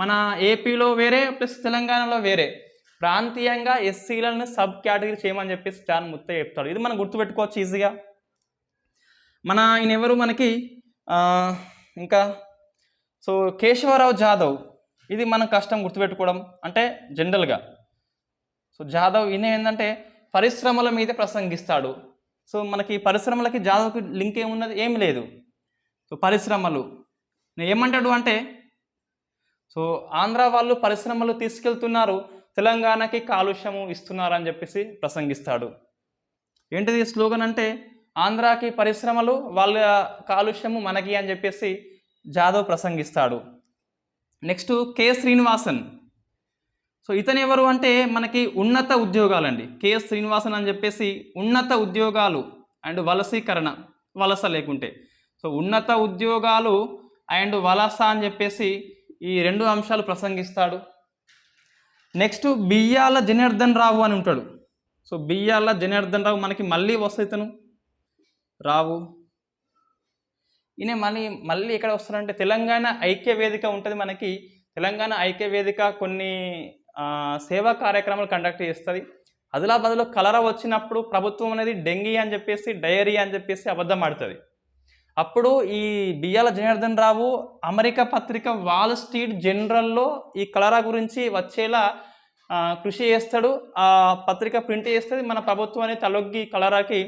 మన ఏపీలో వేరే ప్లస్ తెలంగాణలో వేరే, ప్రాంతీయంగా ఎస్సీలను సబ్ కేటగిరీ చేయమని చెప్పేసి జాన్ ముత్తయ్య చెప్తాడు. ఇది మనం గుర్తుపెట్టుకోవచ్చు ఈజీగా. మన ఈయన ఎవరు మనకి ఇంకా సో కేశవరావు జాదవ్, ఇది మనం కష్టం గుర్తుపెట్టుకోవడం అంటే జనరల్గా. సో జాదవ్ ఈయన ఏంటంటే పరిశ్రమల మీద ప్రసంగిస్తాడు. సో మనకి పరిశ్రమలకి జాదవ్కి లింక్ ఏమున్నది? ఏమి లేదు. సో పరిశ్రమలు ఏమంటాడు అంటే సో ఆంధ్ర వాళ్ళు పరిశ్రమలు తీసుకెళ్తున్నారు, తెలంగాణకి కాలుష్యము ఇస్తున్నారు అని చెప్పేసి ప్రసంగిస్తాడు. ఏంటిది స్లోగన్ అంటే ఆంధ్రాకి పరిశ్రమలు, వాళ్ళ కాలుష్యము మనకి అని చెప్పేసి జాదవ్ ప్రసంగిస్తాడు. Next K Srinivasan. సో ఇతను ఎవరు అంటే మనకి ఉన్నత ఉద్యోగాలండి. కె శ్రీనివాసన్ అని చెప్పేసి ఉన్నత ఉద్యోగాలు అండ్ వలసీకరణ, వలస లేకుంటే సో ఉన్నత ఉద్యోగాలు అండ్ వలస అని చెప్పేసి ఈ రెండు అంశాలు ప్రసంగిస్తాడు. నెక్స్ట్ బియ్యాల జనార్దన్ రావు అని ఉంటాడు. సో బియ్యాల జనార్దన్ రావు మనకి మళ్ళీ వస్తుంది ఇతను రావు. ఈయన మళ్ళీ ఎక్కడ వస్తారంటే తెలంగాణ ఐక్య వేదిక ఉంటుంది మనకి. తెలంగాణ ఐక్య వేదిక కొన్ని సేవా కార్యక్రమాలు కండక్ట్ చేస్తుంది. ఆదిలాబాద్లో కలరా వచ్చినప్పుడు ప్రభుత్వం అనేది డెంగీ అని చెప్పేసి డయేరియా అని చెప్పేసి అబద్ధం ఆడుతుంది. అప్పుడు ఈ బియ్యాల జనార్దన్ రావు అమెరికా పత్రిక వాల్ స్ట్రీట్ జనరల్లో ఈ కలరా గురించి వచ్చేలా కృషి చేస్తాడు. ఆ పత్రిక ప్రింట్ చేస్తుంది, మన ప్రభుత్వం అనేది తలొగ్గి కలరాకి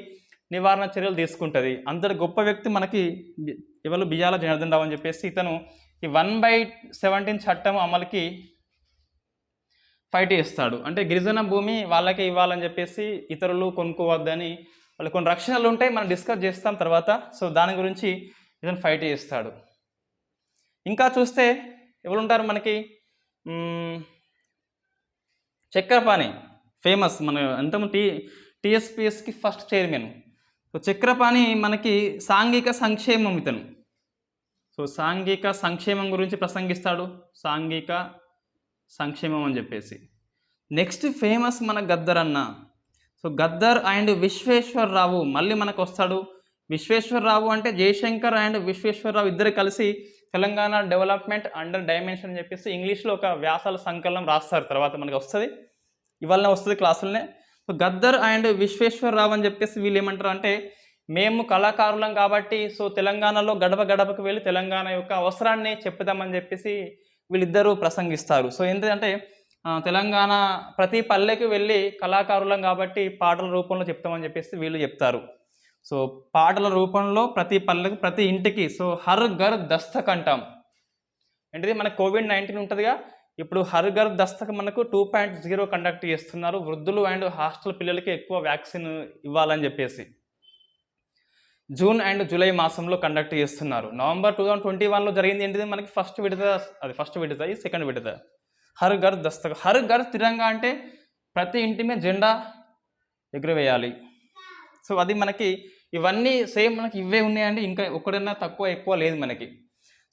నివారణ చర్యలు తీసుకుంటుంది. అంతటి గొప్ప వ్యక్తి మనకి ఎవరు? బియ్యాల జనార్దన్ రావు అని చెప్పేసి. ఇతను ఈ 1/17 చట్టం అమలుకి ఫైట్ చేస్తాడు. అంటే గిరిజన భూమి వాళ్ళకే ఇవ్వాలని చెప్పేసి, ఇతరులు కొనుక్కోవద్దని వాళ్ళు కొన్ని రక్షణలు ఉంటాయి, మనం డిస్కస్ చేస్తాం తర్వాత. సో దాని గురించి ఇతను ఫైట్ చేస్తాడు. ఇంకా చూస్తే ఎవరు ఉంటారు మనకి? చక్రపాణి ఫేమస్, మన అంతము టీఎస్పీఎస్కి ఫస్ట్ చైర్మన్. సో చక్రపాణి మనకి సాంఘిక సంక్షేమం ఇతను. సో సాంఘిక సంక్షేమం గురించి ప్రసంగిస్తాడు, సాంఘిక సంక్షేమం అని చెప్పేసి. నెక్స్ట్ ఫేమస్ మన గద్దర్ అన్న. సో గద్దర్ అండ్ విశ్వేశ్వరరావు మళ్ళీ మనకు వస్తాడు. విశ్వేశ్వరరావు అంటే జయశంకర్ అండ్ విశ్వేశ్వరరావు ఇద్దరు కలిసి తెలంగాణ డెవలప్మెంట్ అండర్ డైమెన్షన్ అని చెప్పేసి ఇంగ్లీష్లో ఒక వ్యాసాల సంకలనం రాస్తారు, తర్వాత మనకి వస్తుంది, ఇవాళ వస్తుంది క్లాసులనే. సో గద్దర్ అండ్ విశ్వేశ్వరరావు అని చెప్పేసి వీళ్ళు ఏమంటారు అంటే మేము కళాకారులం కాబట్టి సో తెలంగాణలో గడప గడపకు వెళ్ళి తెలంగాణ యొక్క అవసరాన్ని చెప్పుదామని చెప్పేసి వీళ్ళిద్దరూ ప్రసంగిస్తారు. సో ఏంటంటే తెలంగాణ ప్రతి పల్లెకి వెళ్ళి కళాకారులం కాబట్టి పాటల రూపంలో చెప్తామని చెప్పేసి వీళ్ళు చెప్తారు. సో పాటల రూపంలో ప్రతి పల్లెకి ప్రతి ఇంటికి సో హర్ ఘర్ దస్తక్ అంటాం. ఏంటిది మన కోవిడ్-19 ఉంటుందిగా, ఇప్పుడు హర్ ఘర్ దస్తక్ మనకు 2.0 కండక్ట్ చేస్తున్నారు. వృద్ధులు అండ్ హాస్టల్ పిల్లలకి ఎక్కువ వ్యాక్సిన్ ఇవ్వాలని చెప్పేసి జూన్ అండ్ జూలై మాసంలో కండక్ట్ చేస్తున్నారు. నవంబర్ 2021లో జరిగింది ఏంటిది మనకి ఫస్ట్ విడత, అది ఫస్ట్ విడత, ఈ సెకండ్ విడత. హర్ ఘర్ దస్తక్, హర్ ఘర్ తిరంగా అంటే ప్రతి ఇంటి మీద జెండా ఎగురవేయాలి. సో అది మనకి ఇవన్నీ సేమ్ మనకి ఇవే ఉన్నాయండి, ఇంకా ఒకటన్నా తక్కువ ఎక్కువ లేదు మనకి.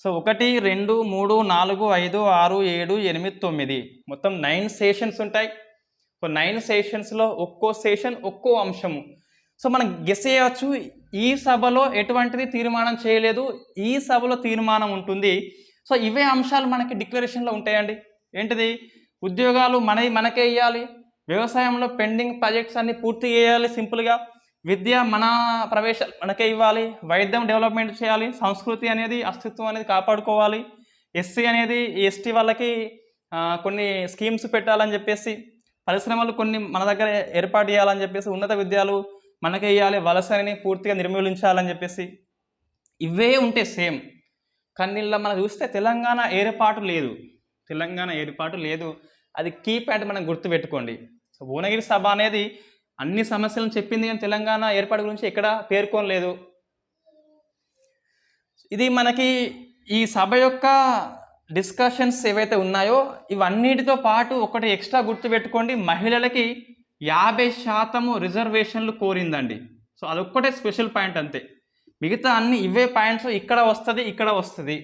సో 1, 2, 3, 4, 5, 6, 7, 8, 9 మొత్తం 9 సెషన్స్ ఉంటాయి. సో 9 సెషన్స్లో ఒక్కో సెషన్ ఒక్కో అంశము. సో మనం గెస్ చేయవచ్చు ఈ సభలో ఎటువంటిది తీర్మానం చేయలేదు, ఈ సభలో తీర్మానం ఉంటుంది. సో ఇవే అంశాలు మనకి డిక్లరేషన్లో ఉంటాయండి. ఏంటిది? ఉద్యోగాలు మనకే ఇవ్వాలి, వ్యవసాయంలో పెండింగ్ ప్రాజెక్ట్స్ అన్ని పూర్తి చేయాలి సింపుల్గా, విద్య మన ప్రవేశాలు మనకే ఇవ్వాలి, వైద్యం డెవలప్మెంట్ చేయాలి, సంస్కృతి అనేది అస్తిత్వం అనేది కాపాడుకోవాలి, ఎస్సీ అనేది ఎస్టీ వాళ్ళకి కొన్ని స్కీమ్స్ పెట్టాలని చెప్పేసి, పరిశ్రమలు కొన్ని మన దగ్గర ఏర్పాటు చేయాలని చెప్పేసి, ఉన్నత విద్యాలు మనకేయాలి, వలసని పూర్తిగా నిర్మూలించాలని చెప్పేసి ఇవే ఉంటాయి సేమ్. కానీ ఇలా మనం చూస్తే తెలంగాణ ఏర్పాటు లేదు, తెలంగాణ ఏర్పాటు లేదు. అది కీ పాయింట్ మనం గుర్తుపెట్టుకోండి. సో భువనగిరి సభ అనేది అన్ని సమస్యలను చెప్పింది, కానీ తెలంగాణ ఏర్పాటు గురించి ఎక్కడ పేర్కొనలేదు. ఇది మనకి ఈ సభ యొక్క డిస్కషన్స్ ఏవైతే ఉన్నాయో ఇవన్నిటితో పాటు ఒకటి ఎక్స్ట్రా గుర్తుపెట్టుకోండి, మహిళలకి 50% రిజర్వేషన్లు కోరిందండి. సో అదొక్కటే స్పెషల్ పాయింట్ అంతే. మిగతా అన్ని ఇవే పాయింట్స్ ఇక్కడ వస్తుంది, ఇక్కడ వస్తుంది,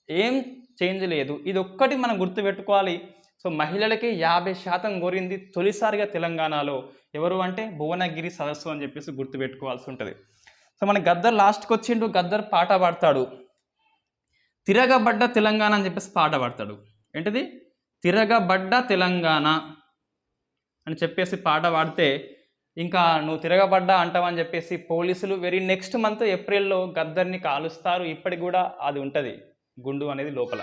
ఏం చేంజ్ లేదు. ఇది ఒక్కటి మనం గుర్తుపెట్టుకోవాలి. సో మహిళలకి 50% కోరింది తొలిసారిగా తెలంగాణలో. ఎవరు అంటే భువనగిరి సదస్సు అని చెప్పేసి గుర్తుపెట్టుకోవాల్సి ఉంటుంది. సో మన గద్దర్ లాస్ట్కి వచ్చిండు, గద్దర్ పాట పాడతాడు, తిరగబడ్డ తెలంగాణ అని చెప్పేసి పాట పాడతాడు. ఏంటిది? తిరగబడ్డ తెలంగాణ అని చెప్పేసి పాట పాడితే ఇంకా నువ్వు తిరగబడ్డా అంటావని చెప్పేసి పోలీసులు వెరీ నెక్స్ట్ మంత్ ఏప్రిల్లో గద్దర్ని కాలుస్తారు. ఇప్పటికి కూడా అది ఉంటుంది, గుండు అనేది లోపల.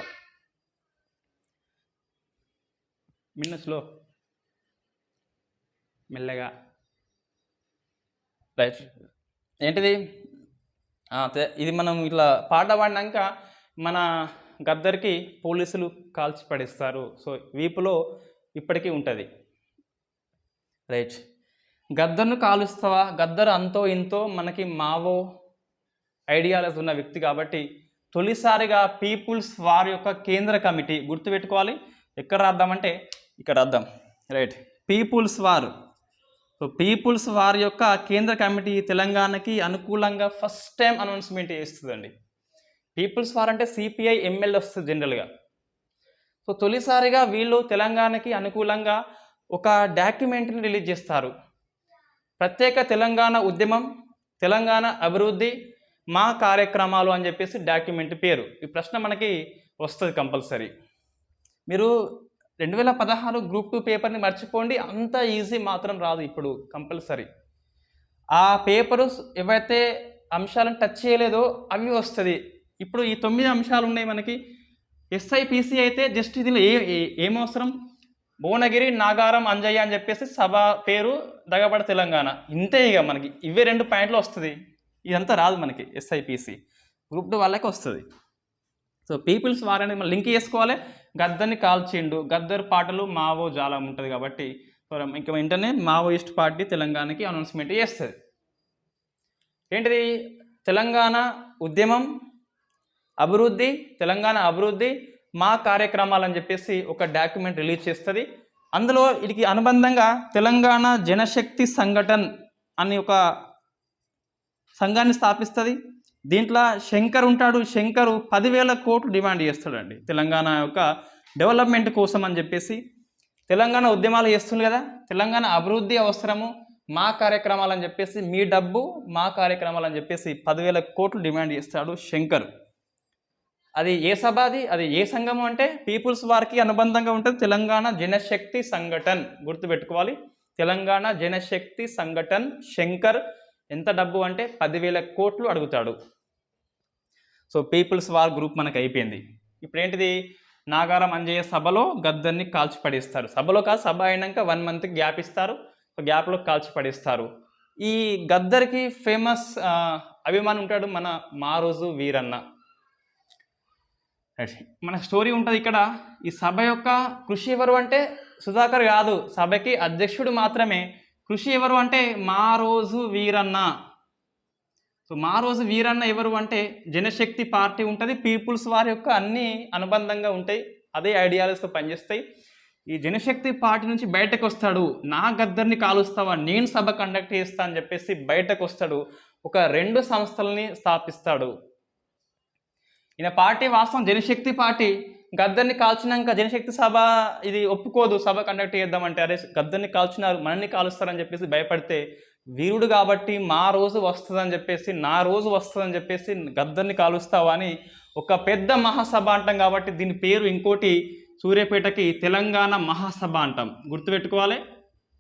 మిన్నస్లో మెల్లగా రైట్. ఏంటిది? ఇది మనం ఇట్లా పాట పాడినాక మన గద్దర్కి పోలీసులు కాల్చి పడేస్తారు. సో వీపులో ఇప్పటికీ ఉంటుంది. రైట్. గద్దర్ను కాలుస్తావా? గద్దర్ అంతో ఇంతో మనకి మావో ఐడియాలజీ ఉన్న వ్యక్తి కాబట్టి తొలిసారిగా పీపుల్స్ వార్ యొక్క కేంద్ర కమిటీ గుర్తుపెట్టుకోవాలి. ఎక్కడ రాద్దామంటే ఇక్కడ రాద్దాం. Right. People's War. So People's War యొక్క కేంద్ర కమిటీ తెలంగాణకి అనుకూలంగా ఫస్ట్ టైం అనౌన్స్మెంట్ చేస్తుందండి. పీపుల్స్ వార్ అంటే సిపిఐ ఎంఎల్ వస్తుంది జనరల్గా. సో తొలిసారిగా వీళ్ళు తెలంగాణకి అనుకూలంగా ఒక డాక్యుమెంట్ని రిలీజ్ చేస్తారు. ప్రత్యేక తెలంగాణ ఉద్యమం, తెలంగాణ అభివృద్ధి, మా కార్యక్రమాలు అని చెప్పేసి డాక్యుమెంట్ పేరు. ఈ ప్రశ్న మనకి వస్తుంది కంపల్సరీ. మీరు 2016 గ్రూప్ 2 పేపర్ని మర్చిపోండి, అంత ఈజీ మాత్రం రాదు ఇప్పుడు కంపల్సరీ. ఆ పేపరు ఏవైతే అంశాలను టచ్ చేయలేదో అవి వస్తుంది. ఇప్పుడు ఈ 9 అంశాలు ఉన్నాయి మనకి. ఎస్ఐపిసి అయితే జస్ట్ ఇది ఏమవసరం? భువనగిరి నాగారం అంజయ్య అని చెప్పేసి సభ పేరు, దగబడ తెలంగాణ, ఇంతే. ఇక మనకి ఇవే 2 పాయింట్లు వస్తుంది. ఇదంతా రాదు మనకి. ఎస్ఐపిసి గ్రూప్ 2 వాళ్ళకి వస్తుంది. సో పీపుల్స్ వార్ అనేది మనం లింక్ చేసుకోవాలి. గద్దర్ని కాల్చిండు, గద్దర్ పాటలు మావో జాలం ఉంటుంది కాబట్టి ఇంకా వెంటనే మావోయిస్ట్ పార్టీ తెలంగాణకి అనౌన్స్మెంట్ చేస్తుంది. ఏంటిది? తెలంగాణ ఉద్యమం, అభివృద్ధి, తెలంగాణ అభివృద్ధి, మా కార్యక్రమాలు అని చెప్పేసి ఒక డాక్యుమెంట్ రిలీజ్ చేస్తుంది. అందులో వీటికి అనుబంధంగా తెలంగాణ జనశక్తి సంఘటన్ అని ఒక సంఘాన్ని స్థాపిస్తుంది. దీంట్లో శంకర్ ఉంటాడు. శంకరు 10,000 కోట్లు డిమాండ్ చేస్తాడండి తెలంగాణ యొక్క డెవలప్మెంట్ కోసం అని చెప్పేసి. తెలంగాణ ఉద్యమాలు చేస్తుంది కదా, తెలంగాణ అభివృద్ధి అవసరము, మా కార్యక్రమాలు అని చెప్పేసి, మీ డబ్బు మా కార్యక్రమాలు అని చెప్పేసి 10,000 కోట్లు డిమాండ్ చేస్తాడు శంకర్. అది ఏ సభ? అది ఏ సంఘము అంటే పీపుల్స్ వార్కి అనుబంధంగా ఉంటుంది తెలంగాణ జనశక్తి సంఘటన్. గుర్తుపెట్టుకోవాలి, తెలంగాణ జనశక్తి సంఘటన్. శంకర్ ఎంత డబ్బు అంటే 10,000 కోట్లు అడుగుతాడు. సో పీపుల్స్ వార్ గ్రూప్ మనకు అయిపోయింది. ఇప్పుడు ఏంటిది? నాగారం అంజయ్య సభలో గద్దర్ని కాల్చి పడేస్తారు. సభలో కాదు, సభ అయినాక 1 మంత్కి గ్యాప్ ఇస్తారు. సో గ్యాప్లో కాల్చి పడేస్తారు. ఈ గద్దర్కి ఫేమస్ అభిమాని ఉంటాడు మన మారోజు వీరన్న. మన స్టోరీ ఉంటుంది ఇక్కడ. ఈ సభ యొక్క కృషి ఎవరు అంటే సుధాకర్ కాదు, సభకి అధ్యక్షుడు మాత్రమే. కృషి ఎవరు అంటే మారోజు వీరన్న. సో మారోజు వీరన్న ఎవరు అంటే జనశక్తి పార్టీ ఉంటుంది, పీపుల్స్ వారి యొక్క అన్ని అనుబంధంగా ఉంటాయి, అదే ఐడియాలజీతో పనిచేస్తాయి. ఈ జనశక్తి పార్టీ నుంచి బయటకు వస్తాడు. నా గద్దర్ని కాలుస్తావా, నేను సభ కండక్ట్ చేస్తా అని చెప్పేసి బయటకు వస్తాడు. ఒక 2 సంస్థలని స్థాపిస్తాడు. ఈయన పార్టీ వాస్తవం జనశక్తి పార్టీ. గద్దర్ని కాల్చినాక జనశక్తి సభ ఇది ఒప్పుకోదు, సభ కండక్ట్ చేద్దామంటే అరే గద్దర్ని కాల్చినారు, మనల్ని కాలుస్తారని చెప్పేసి భయపడితే, వీరుడు కాబట్టి మా రోజు వస్తుందని చెప్పేసి, నా రోజు వస్తుందని చెప్పేసి గద్దర్ని కాలుస్తావా అని ఒక పెద్ద మహాసభ అంటాం కాబట్టి దీని పేరు ఇంకోటి సూర్యాపేటకి తెలంగాణ మహాసభ అంటాం. గుర్తుపెట్టుకోవాలి,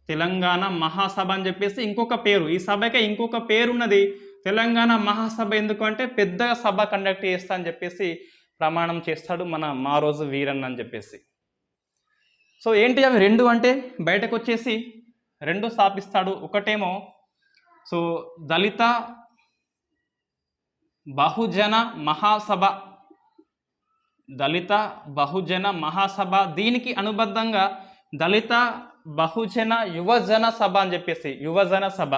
తెలంగాణ మహాసభ అని చెప్పేసి ఇంకొక పేరు. ఈ సభకే ఇంకొక పేరు ఉన్నది, తెలంగాణ మహాసభ. ఎందుకు అంటే పెద్ద సభ కండక్ట్ చేస్తా అని చెప్పేసి ప్రమాణం చేస్తాడు మన మారోజు వీరన్న అని చెప్పేసి. సో ఏంటి అవి 2 అంటే బయటకు వచ్చేసి రెండు స్థాపిస్తాడు. ఒకటేమో సో దళిత బహుజన మహాసభ, దళిత బహుజన మహాసభ, దీనికి అనుబద్ధంగా దళిత బహుజన యువజన సభ అని చెప్పేసి యువజన సభ.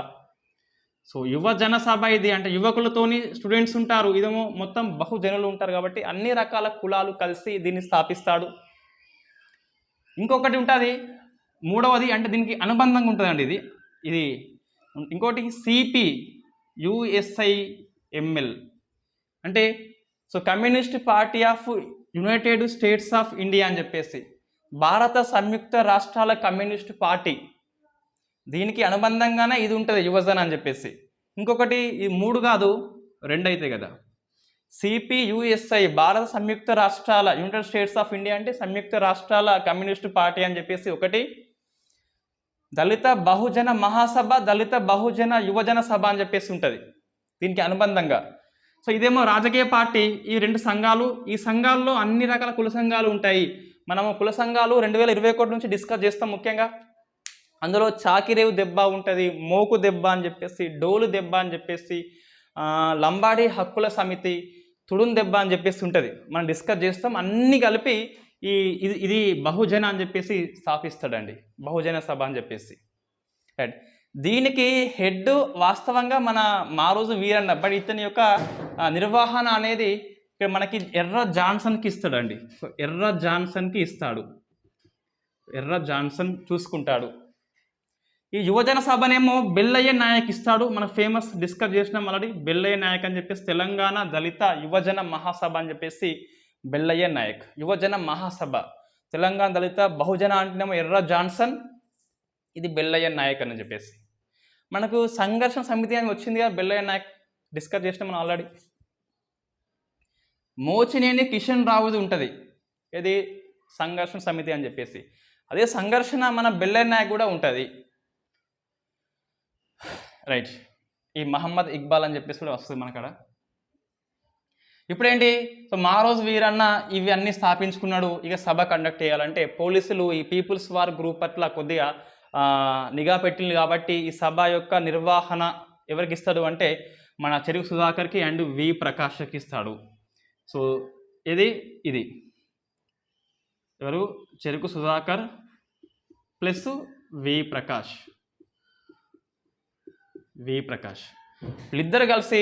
సో యువజన సభ ఇది అంటే యువకులతోని స్టూడెంట్స్ ఉంటారు, ఇదేమో మొత్తం బహుజనులు ఉంటారు కాబట్టి అన్ని రకాల కులాలు కలిసి దీన్ని స్థాపిస్తాడు. ఇంకొకటి ఉంటుంది మూడవది, అంటే దీనికి అనుబంధంగా ఉంటుందండి ఇది ఇది ఇంకోటి సిపి యుఎస్ఐఎంఎల్ అంటే so communist party of United states of India అని చెప్పేసి భారత సంయుక్త రాష్ట్రాల కమ్యూనిస్ట్ పార్టీ, దీనికి అనుబంధంగానే ఇది ఉంటుంది యువజన అని చెప్పేసి. ఇంకొకటి ఈ మూడు కాదు రెండు అయితే కదా, సిపియుఎస్ఐ భారత సంయుక్త రాష్ట్రాల యునైటెడ్ స్టేట్స్ ఆఫ్ ఇండియా అంటే సంయుక్త రాష్ట్రాల కమ్యూనిస్ట్ పార్టీ అని చెప్పేసి ఒకటి, దళిత బహుజన మహాసభ, దళిత బహుజన యువజన సభ అని చెప్పేసి ఉంటుంది దీనికి అనుబంధంగా. సో ఇదేమో రాజకీయ పార్టీ, ఈ రెండు సంఘాలు, ఈ సంఘాల్లో అన్ని రకాల కుల సంఘాలు ఉంటాయి. మనము కుల సంఘాలు 2021 నుంచి డిస్కస్ చేస్తాం. ముఖ్యంగా అందులో చాకిరేవు దెబ్బ ఉంటుంది, మోకు దెబ్బ అని చెప్పేసి, డోలు దెబ్బ అని చెప్పేసి, లంబాడీ హక్కుల సమితి, తుడున్ దెబ్బ అని చెప్పేసి ఉంటుంది. మనం డిస్కస్ చేస్తాం. అన్నీ కలిపి ఇది బహుజన అని చెప్పేసి స్థాపిస్తాడండి, బహుజన సభ అని చెప్పేసి. రైట్, దీనికి హెడ్ వాస్తవంగా మన మారోజు వీరన్న, బట్ ఇతని యొక్క నిర్వహణ అనేది ఇక్కడ మనకి ఎర్ర జాన్సన్కి ఇస్తాడండి. సో ఎర్ర జాన్సన్కి ఇస్తాడు, ఎర్ర జాన్సన్ చూసుకుంటాడు. ఈ యువజన సభనేమో బెల్లయ్య నాయక్ ఇస్తాడు. మనకు ఫేమస్ డిస్కస్ చేసినాం ఆల్రెడీ, బెల్లయ్య నాయక్ అని చెప్పేసి తెలంగాణ దళిత యువజన మహాసభ అని చెప్పేసి బెల్లయ్య నాయక్. యువజన మహాసభ తెలంగాణ దళిత బహుజన అంటేనేమో ఎర్ర జాన్సన్, ఇది బెల్లయ్య నాయక్ అని చెప్పేసి. మనకు సంఘర్షణ సమితి అని వచ్చింది కదా, బెల్లయ్య నాయక్ డిస్కస్ చేసినాం మనం ఆల్రెడీ. మోచినేని కిషన్ రావుది ఉంటుంది, ఇది సంఘర్షణ సమితి అని చెప్పేసి. అదే సంఘర్షణ మన బెల్లయ్య నాయక్ కూడా ఉంటుంది. రైట్, ఈ మహమ్మద్ ఇక్బాల్ అని చెప్పేసి కూడా వస్తుంది మనకాడ. ఇప్పుడేంటి, సో మారోజు వీరన్న ఇవి అన్నీ స్థాపించుకున్నాడు. ఇక సభ కండక్ట్ చేయాలంటే పోలీసులు ఈ పీపుల్స్ వార్ గ్రూప్ పట్ల కొద్దిగా నిఘా పెట్టింది కాబట్టి ఈ సభ యొక్క నిర్వహణ ఎవరికి ఇస్తాడు అంటే మన చెరుకు సుధాకర్కి అండ్ వి ప్రకాష్కి ఇస్తాడు. సో ఇది ఎవరు, చెరుకు సుధాకర్ ప్లస్ వి ప్రకాష్. వీళ్ళిద్దరు కలిసి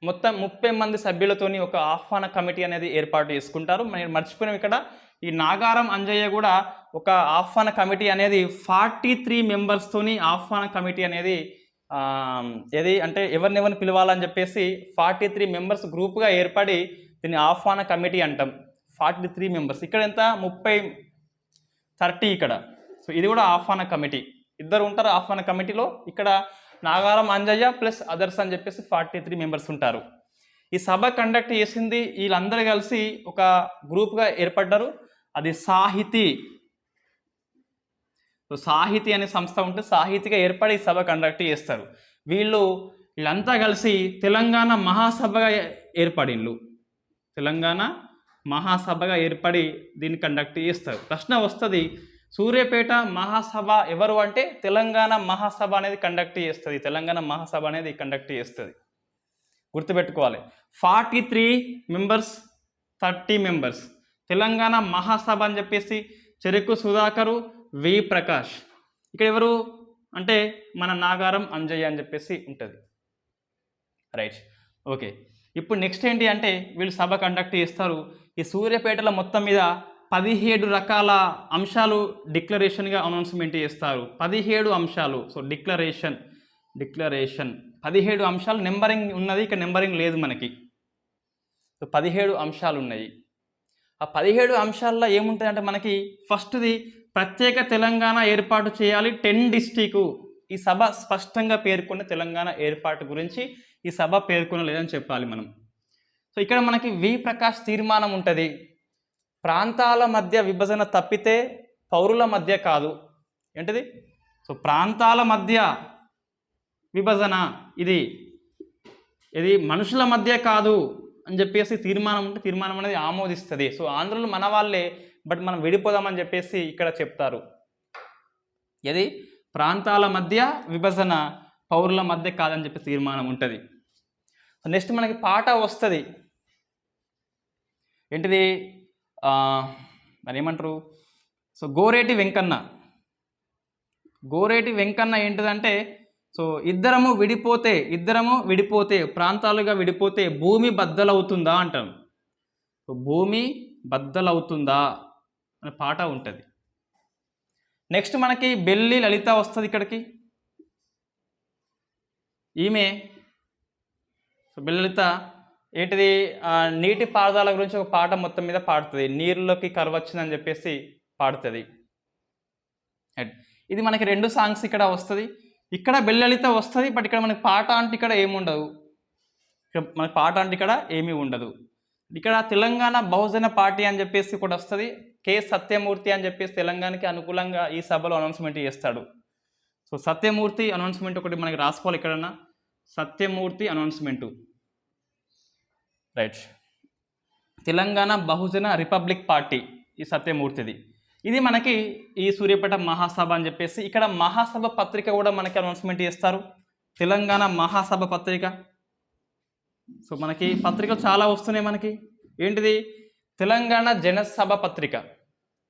మొత్తం 30 మంది సభ్యులతోని ఒక ఆహ్వాన కమిటీ అనేది ఏర్పాటు చేసుకుంటారు. మనం మర్చిపోయినాం ఇక్కడ, ఈ నాగారం అంజయ్య కూడా ఒక ఆహ్వాన కమిటీ అనేది 43 మెంబర్స్తోని ఆహ్వాన కమిటీ అనేది ఏది అంటే ఎవరినెవరిని పిలవాలని చెప్పేసి 43 మెంబర్స్ గ్రూప్గా ఏర్పడి దీన్ని ఆహ్వాన కమిటీ అంటాం. 43 మెంబర్స్, ఇక్కడ ఎంత 30 ఇక్కడ. సో ఇది కూడా ఆహ్వాన కమిటీ, ఇద్దరు ఉంటారు ఆహ్వాన కమిటీలో. ఇక్కడ నాగారం అంజయ్య ప్లస్ అదర్స్ అని చెప్పేసి 43 మెంబర్స్ ఉంటారు. ఈ సభ కండక్ట్ చేసింది వీళ్ళందరూ కలిసి ఒక గ్రూప్గా ఏర్పడ్డారు, అది సాహితీ. సో సాహితీ అనే సంస్థ ఉంటే సాహితీగా ఏర్పడి సభ కండక్ట్ చేస్తారు. వీళ్ళంతా కలిసి తెలంగాణ మహాసభగా ఏర్పడిండ్రు, తెలంగాణ మహాసభగా ఏర్పడి దీన్ని కండక్ట్ చేస్తారు. ప్రశ్న వస్తుంది, సూర్యాపేట మహాసభ ఎవరు అంటే తెలంగాణ మహాసభ అనేది కండక్ట్ చేస్తుంది, తెలంగాణ మహాసభ అనేది కండక్ట్ చేస్తుంది, గుర్తుపెట్టుకోవాలి. 43 మెంబర్స్ 30 మెంబర్స్ తెలంగాణ మహాసభ అని చెప్పేసి చెరుకు సుధాకరు, వి ప్రకాష్. ఇక్కడ ఎవరు అంటే మన నాగారం అంజయ్య అని చెప్పేసి ఉంటుంది. Right, okay. ఇప్పుడు నెక్స్ట్ ఏంటి అంటే వీళ్ళు సభ కండక్ట్ చేస్తారు. ఈ సూర్యాపేటలో మొత్తం మీద 17 రకాల అంశాలు డిక్లరేషన్గా అనౌన్స్మెంట్ చేస్తారు. 17 అంశాలు. సో డిక్లరేషన్ 17 అంశాలు. నెంబరింగ్ ఉన్నది, ఇక్కడ నెంబరింగ్ లేదు మనకి. సో 17 అంశాలు ఉన్నాయి. ఆ 17 అంశాల్లో ఏముంటుంది అంటే మనకి ఫస్ట్ది ప్రత్యేక తెలంగాణ ఏర్పాటు చేయాలి 10 డిస్ట్రిక్ట్. ఈ సభ స్పష్టంగా పేర్కొన్న తెలంగాణ ఏర్పాటు గురించి ఈ సభ పేర్కొనలేదని చెప్పాలి మనం. సో ఇక్కడ మనకి వి ప్రకాష్ తీర్మానం ఉంటుంది, ప్రాంతాల మధ్య విభజన తప్పితే పౌరుల మధ్య కాదు. ఏంటిది? సో ప్రాంతాల మధ్య విభజన ఇది మనుషుల మధ్య కాదు అని చెప్పేసి తీర్మానం ఉంటే తీర్మానం అనేది ఆమోదిస్తుంది. సో ఆంధ్రులు మన వాళ్ళే, బట్ మనం విడిపోదామని చెప్పేసి ఇక్కడ చెప్తారు. ఇది ప్రాంతాల మధ్య విభజన పౌరుల మధ్య కాదని చెప్పి తీర్మానం ఉంటుంది. నెక్స్ట్ మనకి పాట వస్తుంది. ఏంటిది మరి ఏమంటారు? సో గోరేటి వెంకన్న. గోరేటి వెంకన్న ఏంటిదంటే, సో ఇద్దరము విడిపోతే ప్రాంతాలుగా విడిపోతే భూమి బద్దలవుతుందా అంటాం. సో భూమి బద్దలవుతుందా అనే పాట ఉంటుంది. నెక్స్ట్ మనకి బెల్లి లలిత వస్తుంది ఇక్కడికి. ఈమె సో బెల్లి లలిత ఏంటిది, నీటి పారుదల గురించి ఒక పాట మొత్తం మీద పాడుతుంది. నీరులోకి కరువు వచ్చిందని చెప్పేసి పాడుతుంది. ఇది మనకి 2 సాంగ్స్ ఇక్కడ వస్తుంది. ఇక్కడ బెల్లి లలిత వస్తుంది, బట్ ఇక్కడ మనకి పాట అంటే ఇక్కడ ఏముండదు. మనకి పాట అంటే ఇక్కడ ఏమీ ఉండదు. ఇక్కడ తెలంగాణ బహుజన పార్టీ అని చెప్పేసి కూడా వస్తుంది. కె సత్యమూర్తి అని చెప్పేసి తెలంగాణకి అనుకూలంగా ఈ సభలో అనౌన్స్మెంట్ చేస్తాడు. సో సత్యమూర్తి అనౌన్స్మెంట్ ఒకటి మనకి రాసుకోవాలి ఎక్కడన్నా. Satyamurthy announcement, right. Telangana Bahujan republic party ఈ సత్యమూర్తిది. ఇది మనకి ఈ సూర్యాపేట మహాసభ అని చెప్పేసి ఇక్కడ మహాసభ పత్రిక కూడా మనకి అనౌన్స్మెంట్ చేస్తారు. తెలంగాణ మహాసభ పత్రిక. సో మనకి పత్రికలు చాలా వస్తున్నాయి మనకి. ఏంటిది? తెలంగాణ జనసభ పత్రిక.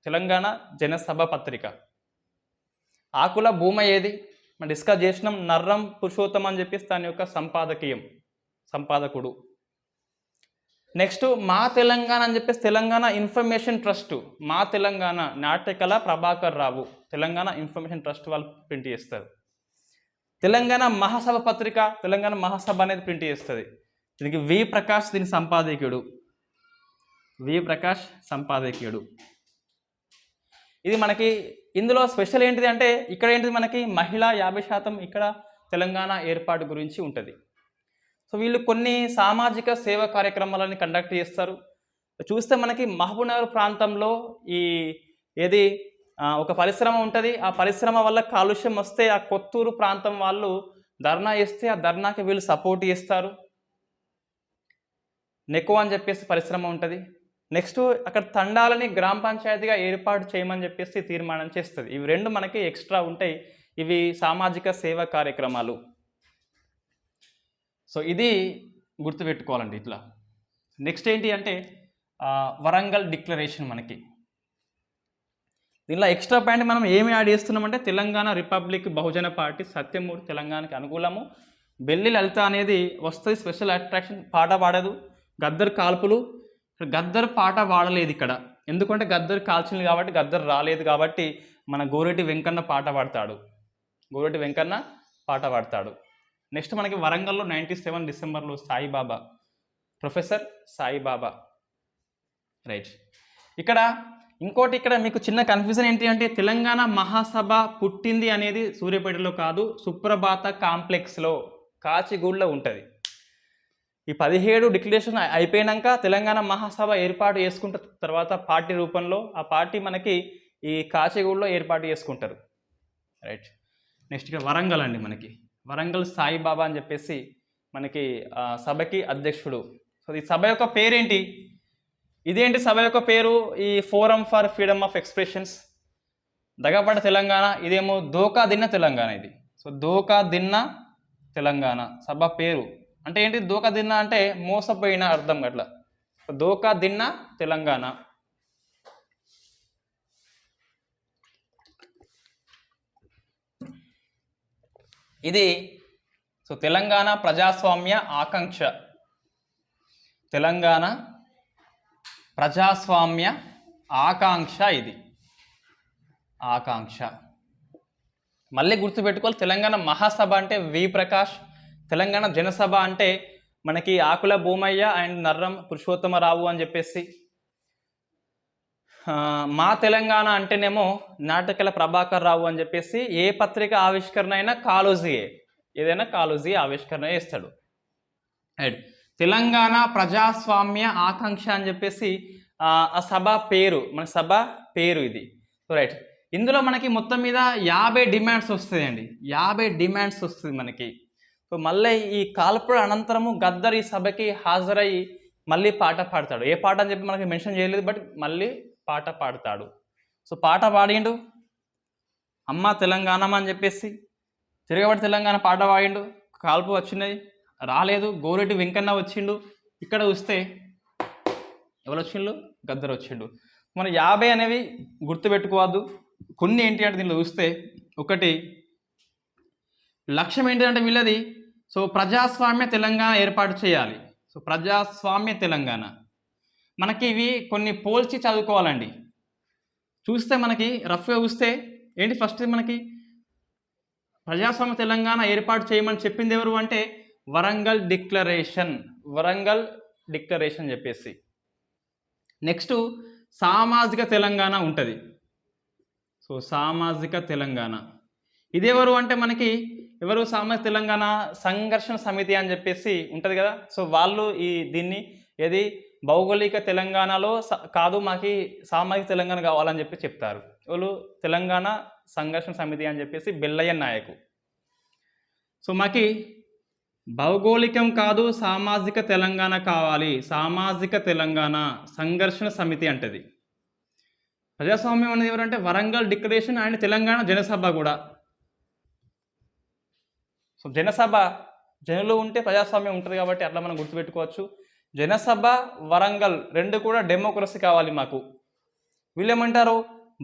తెలంగాణ జనసభ పత్రిక. ఆకుల భూమయ్య ఏది మనం డిస్కస్ చేసినాం. నర్రం పురుషోత్తం అని చెప్పేసి దాని యొక్క సంపాదకుడు. నెక్స్ట్ మా తెలంగాణ అని చెప్పేసి తెలంగాణ ఇన్ఫర్మేషన్ ట్రస్ట్. మా తెలంగాణ నాట్యకళ ప్రభాకర్ రావు తెలంగాణ ఇన్ఫర్మేషన్ ట్రస్ట్ వాళ్ళు ప్రింట్ చేస్తారు. తెలంగాణ మహాసభ పత్రిక తెలంగాణ మహాసభ అనేది ప్రింట్ చేస్తుంది. దీనికి వి ప్రకాష్ దీని సంపాదకుడు. ఇది మనకి ఇందులో స్పెషల్ ఏంటిది అంటే ఇక్కడ ఏంటిది మనకి మహిళా 50% ఇక్కడ తెలంగాణ ఏర్పాటు గురించి ఉంటుంది. సో వీళ్ళు కొన్ని సామాజిక సేవా కార్యక్రమాలని కండక్ట్ చేస్తారు. చూస్తే మనకి మహబూబ్నగర్ ప్రాంతంలో ఒక పరిశ్రమ ఉంటుంది. ఆ పరిశ్రమ వల్ల కాలుష్యం వస్తే ఆ కొత్తూరు ప్రాంతం వాళ్ళు ధర్నా చేస్తే ఆ ధర్నాకి వీళ్ళు సపోర్ట్ చేస్తారు. నెకో అని చెప్పేసి పరిశ్రమ ఉంటుంది. నెక్స్ట్ అక్కడ తండాలని గ్రామ పంచాయతీగా ఏర్పాటు చేయమని చెప్పేసి తీర్మానం చేస్తుంది. ఇవి 2 మనకి ఎక్స్ట్రా ఉంటాయి. ఇవి సామాజిక సేవా కార్యక్రమాలు. సో ఇది గుర్తుపెట్టుకోవాలండి ఇట్లా. నెక్స్ట్ ఏంటి అంటే వరంగల్ డిక్లరేషన్. మనకి దీనిలో ఎక్స్ట్రా పాయింట్ మనం ఏమి యాడ్ చేస్తున్నామంటే తెలంగాణ రిపబ్లిక్ బహుజన పార్టీ సత్యమూర్తి తెలంగాణకి అనుకూలము. బెల్లి లలిత అనేది వస్తుంది, స్పెషల్ అట్రాక్షన్. పాట పాడదు. గద్దర్ కాల్పులు. గద్దర్ పాట పాడలేదు ఇక్కడ, ఎందుకంటే గద్దర్ కాల్చింది కాబట్టి, గద్దర్ రాలేదు కాబట్టి మన గోరేటి వెంకన్న పాట పాడతాడు. నెక్స్ట్ మనకి వరంగల్లో 97 డిసెంబర్లో సాయిబాబా, ప్రొఫెసర్ సాయిబాబా, రైట్. ఇంకోటి ఇక్కడ మీకు చిన్న కన్ఫ్యూజన్ ఏంటి అంటే తెలంగాణ మహాసభ పుట్టింది అనేది సూర్యాపేటలో కాదు, సుప్రభాత కాంప్లెక్స్లో కాచిగూడలో ఉంటుంది. ఈ 17 డిక్లరేషన్ అయిపోయాక తెలంగాణ మహాసభ ఏర్పాటు చేసుకుంటే తర్వాత పార్టీ రూపంలో ఆ పార్టీ మనకి ఈ కాచిగూడలో ఏర్పాటు చేసుకుంటారు, రైట్. నెక్స్ట్ ఇక్కడ వరంగల్ అండి. మనకి వరంగల్ సాయిబాబా అని చెప్పేసి మనకి సభకి అధ్యక్షుడు. సో ఈ సభ యొక్క పేరేంటి? ఇదేంటి సభ యొక్క పేరు? ఈ forum for freedom of expressions దగపడ్డ తెలంగాణ. ఇదేమో దోకా దిన్న తెలంగాణ. ఇది సో దోకా దిన్న తెలంగాణ సభ పేరు. అంటే ఏంటి? దోకా దిన్న అంటే మోసపోయిన అర్థం. అట్లా దోకా దిన్న తెలంగాణ. ఇది సో తెలంగాణ ప్రజాస్వామ్య ఆకాంక్ష. తెలంగాణ ప్రజాస్వామ్య ఆకాంక్ష. ఇది ఆకాంక్ష. మళ్ళీ గుర్తుపెట్టుకోవాలి. తెలంగాణ మహాసభ అంటే వి ప్రకాష్, తెలంగాణ జనసభ అంటే మనకి ఆకుల భూమయ్య అండ్ నర్రం పురుషోత్తమరావు అని చెప్పేసి, మా తెలంగాణ అంటేనేమో నాటకల ప్రభాకర్ రావు అని చెప్పేసి ఏ పత్రిక ఆవిష్కరణ అయినా కాళోజీయే, ఏదైనా కాళోజీ ఆవిష్కరణ చేస్తాడు. రైట్. తెలంగాణ ప్రజాస్వామ్య ఆకాంక్ష అని చెప్పేసి ఆ సభ పేరు, మన సభ పేరు ఇది. రైట్. ఇందులో మనకి మొత్తం మీద 50 డిమాండ్స్ వస్తాయండి. 50 డిమాండ్స్ వస్తుంది మనకి. సో మళ్ళీ ఈ కాల్పుల అనంతరము గద్దర్ ఈ సభకి హాజరై మళ్ళీ పాట పాడతాడు. ఏ పాట అని చెప్పి మనకి మెన్షన్ చేయలేదు, బట్ మళ్ళీ పాట పాడతాడు. సో పాట పాడిండు. అమ్మ తెలంగాణమా అని చెప్పేసి తిరగబడి తెలంగాణ పాట పాడిండు, కాల్పు వచ్చినది రాలేదు. గోరెటి వెంకన్న వచ్చిండు. ఇక్కడ చూస్తే ఎవరు వచ్చిండు? గద్దర్ వచ్చిండు. మన 50 అనేవి గుర్తుపెట్టుకోవద్దు. కొన్ని ఏంటి అంటే దీనిలో చూస్తే ఒకటి లక్ష్యం ఏంటంటే వీళ్ళది సో ప్రజాస్వామ్య తెలంగాణ ఏర్పాటు చేయాలి. సో ప్రజాస్వామ్య తెలంగాణ మనకి ఇవి కొన్ని పోల్చి చదువుకోవాలండి. చూస్తే మనకి రఫ్గా చూస్తే ఏంటి ఫస్ట్ మనకి ప్రజాస్వామ్య తెలంగాణ ఏర్పాటు చేయమని చెప్పింది ఎవరు అంటే వరంగల్ డిక్లరేషన్ చెప్పేసి. నెక్స్ట్ సామాజిక తెలంగాణ ఉంటుంది. సో సామాజిక తెలంగాణ ఇదెవరు అంటే మనకి ఎవరు సామాజిక తెలంగాణ సంఘర్షణ సమితి అని చెప్పేసి ఉంటుంది కదా. సో వాళ్ళు దీన్ని ఏది భౌగోళిక తెలంగాణలో కాదు మాకు సామాజిక తెలంగాణ కావాలని చెప్పి చెప్తారు. వాళ్ళు తెలంగాణ సంఘర్షణ సమితి అని చెప్పేసి బెల్లయ్య నాయకు. సో మాకి భౌగోళికం కాదు సామాజిక తెలంగాణ కావాలి, సామాజిక తెలంగాణ సంఘర్షణ సమితి అంటది. ప్రజాస్వామ్యం అనేది ఎవరంటే వరంగల్ డిక్లరేషన్ అండ్ తెలంగాణ జనసభ కూడా. సో జనసభ జనులు ఉంటే ప్రజాస్వామ్యం ఉంటుంది కాబట్టి అట్లా మనం గుర్తుపెట్టుకోవచ్చు. జనసభ వరంగల్ రెండు కూడా డెమోక్రసీ కావాలి మాకు. వీళ్ళేమంటారు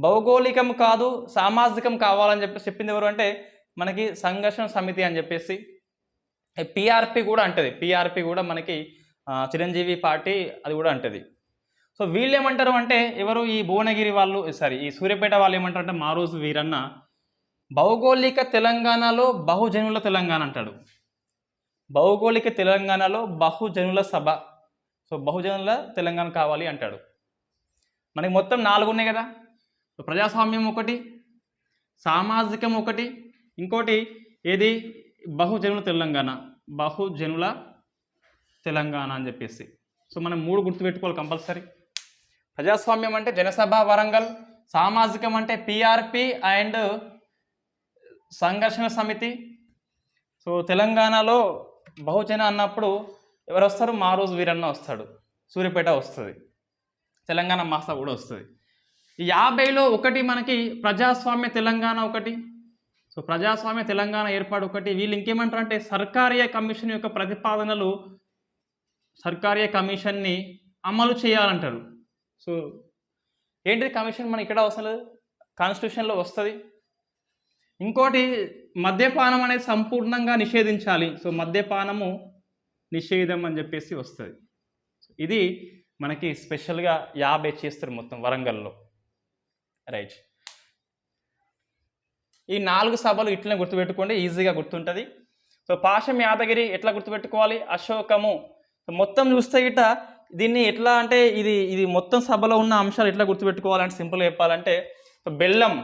భౌగోళికం కాదు సామాజికం కావాలని చెప్పి చెప్పింది ఎవరు అంటే మనకి సంఘర్షణ సమితి అని చెప్పేసి. పిఆర్పి కూడా అంటది, పిఆర్పి కూడా మనకి చిరంజీవి పార్టీ అది కూడా అంటది. సో వీళ్ళు ఏమంటారు అంటే ఎవరు ఈ భువనగిరి వాళ్ళు ఈ సూర్యాపేట వాళ్ళు ఏమంటారు అంటే మారోజు వీరన్న భౌగోళిక తెలంగాణలో బహుజనుల తెలంగాణ అంటాడు. భౌగోళిక తెలంగాణలో బహుజనుల సభ, సో బహుజనుల తెలంగాణ కావాలి అంటాడు. మనకి మొత్తం 4 ఉన్నాయి కదా. ప్రజాస్వామ్యం ఒకటి, సామాజికం ఒకటి, ఇంకోటి ఏది బహుజనుల తెలంగాణ అని చెప్పేసి. సో మనం 3 గుర్తుపెట్టుకోవాలి కంపల్సరీ. ప్రజాస్వామ్యం అంటే జనసభ వరంగల్, సామాజికం అంటే పిఆర్పి అండ్ సంఘర్షణ సమితి. సో తెలంగాణలో బహుజన అన్నప్పుడు ఎవరు వస్తారు? మారోజు వీరన్న వస్తాడు, సూర్యాపేట వస్తుంది, తెలంగాణ మాసా కూడా వస్తుంది. ఈ 50లో ఒకటి మనకి ప్రజాస్వామ్య తెలంగాణ ఒకటి, సో ప్రజాస్వామ్య తెలంగాణ ఏర్పాటు ఒకటి. వీళ్ళు ఇంకేమంటారు అంటే సర్కారీయ కమిషన్ యొక్క ప్రతిపాదనలు సర్కారీయ కమిషన్ని అమలు చేయాలంటారు. సో ఏంటిది కమిషన్? మన ఇక్కడ అసలు కాన్స్టిట్యూషన్లో వస్తుంది. ఇంకోటి మద్యపానం అనేది సంపూర్ణంగా నిషేధించాలి. సో మద్యపానము నిషేధం అని చెప్పేసి వస్తుంది. ఇది మనకి స్పెషల్గా 50 చేస్తారు మొత్తం వరంగల్లో. రైట్. ఈ 4 సభలు ఇట్లనే గుర్తుపెట్టుకోండి, ఈజీగా గుర్తుంటుంది. సో పాశం యాదగిరి ఎట్లా గుర్తుపెట్టుకోవాలి? అశోకము. మొత్తం చూస్తే గిట్ట దీన్ని ఎట్లా అంటే ఇది మొత్తం సభలో ఉన్న అంశాలు ఎట్లా గుర్తుపెట్టుకోవాలంటే సింపుల్గా చెప్పాలంటే బెల్లం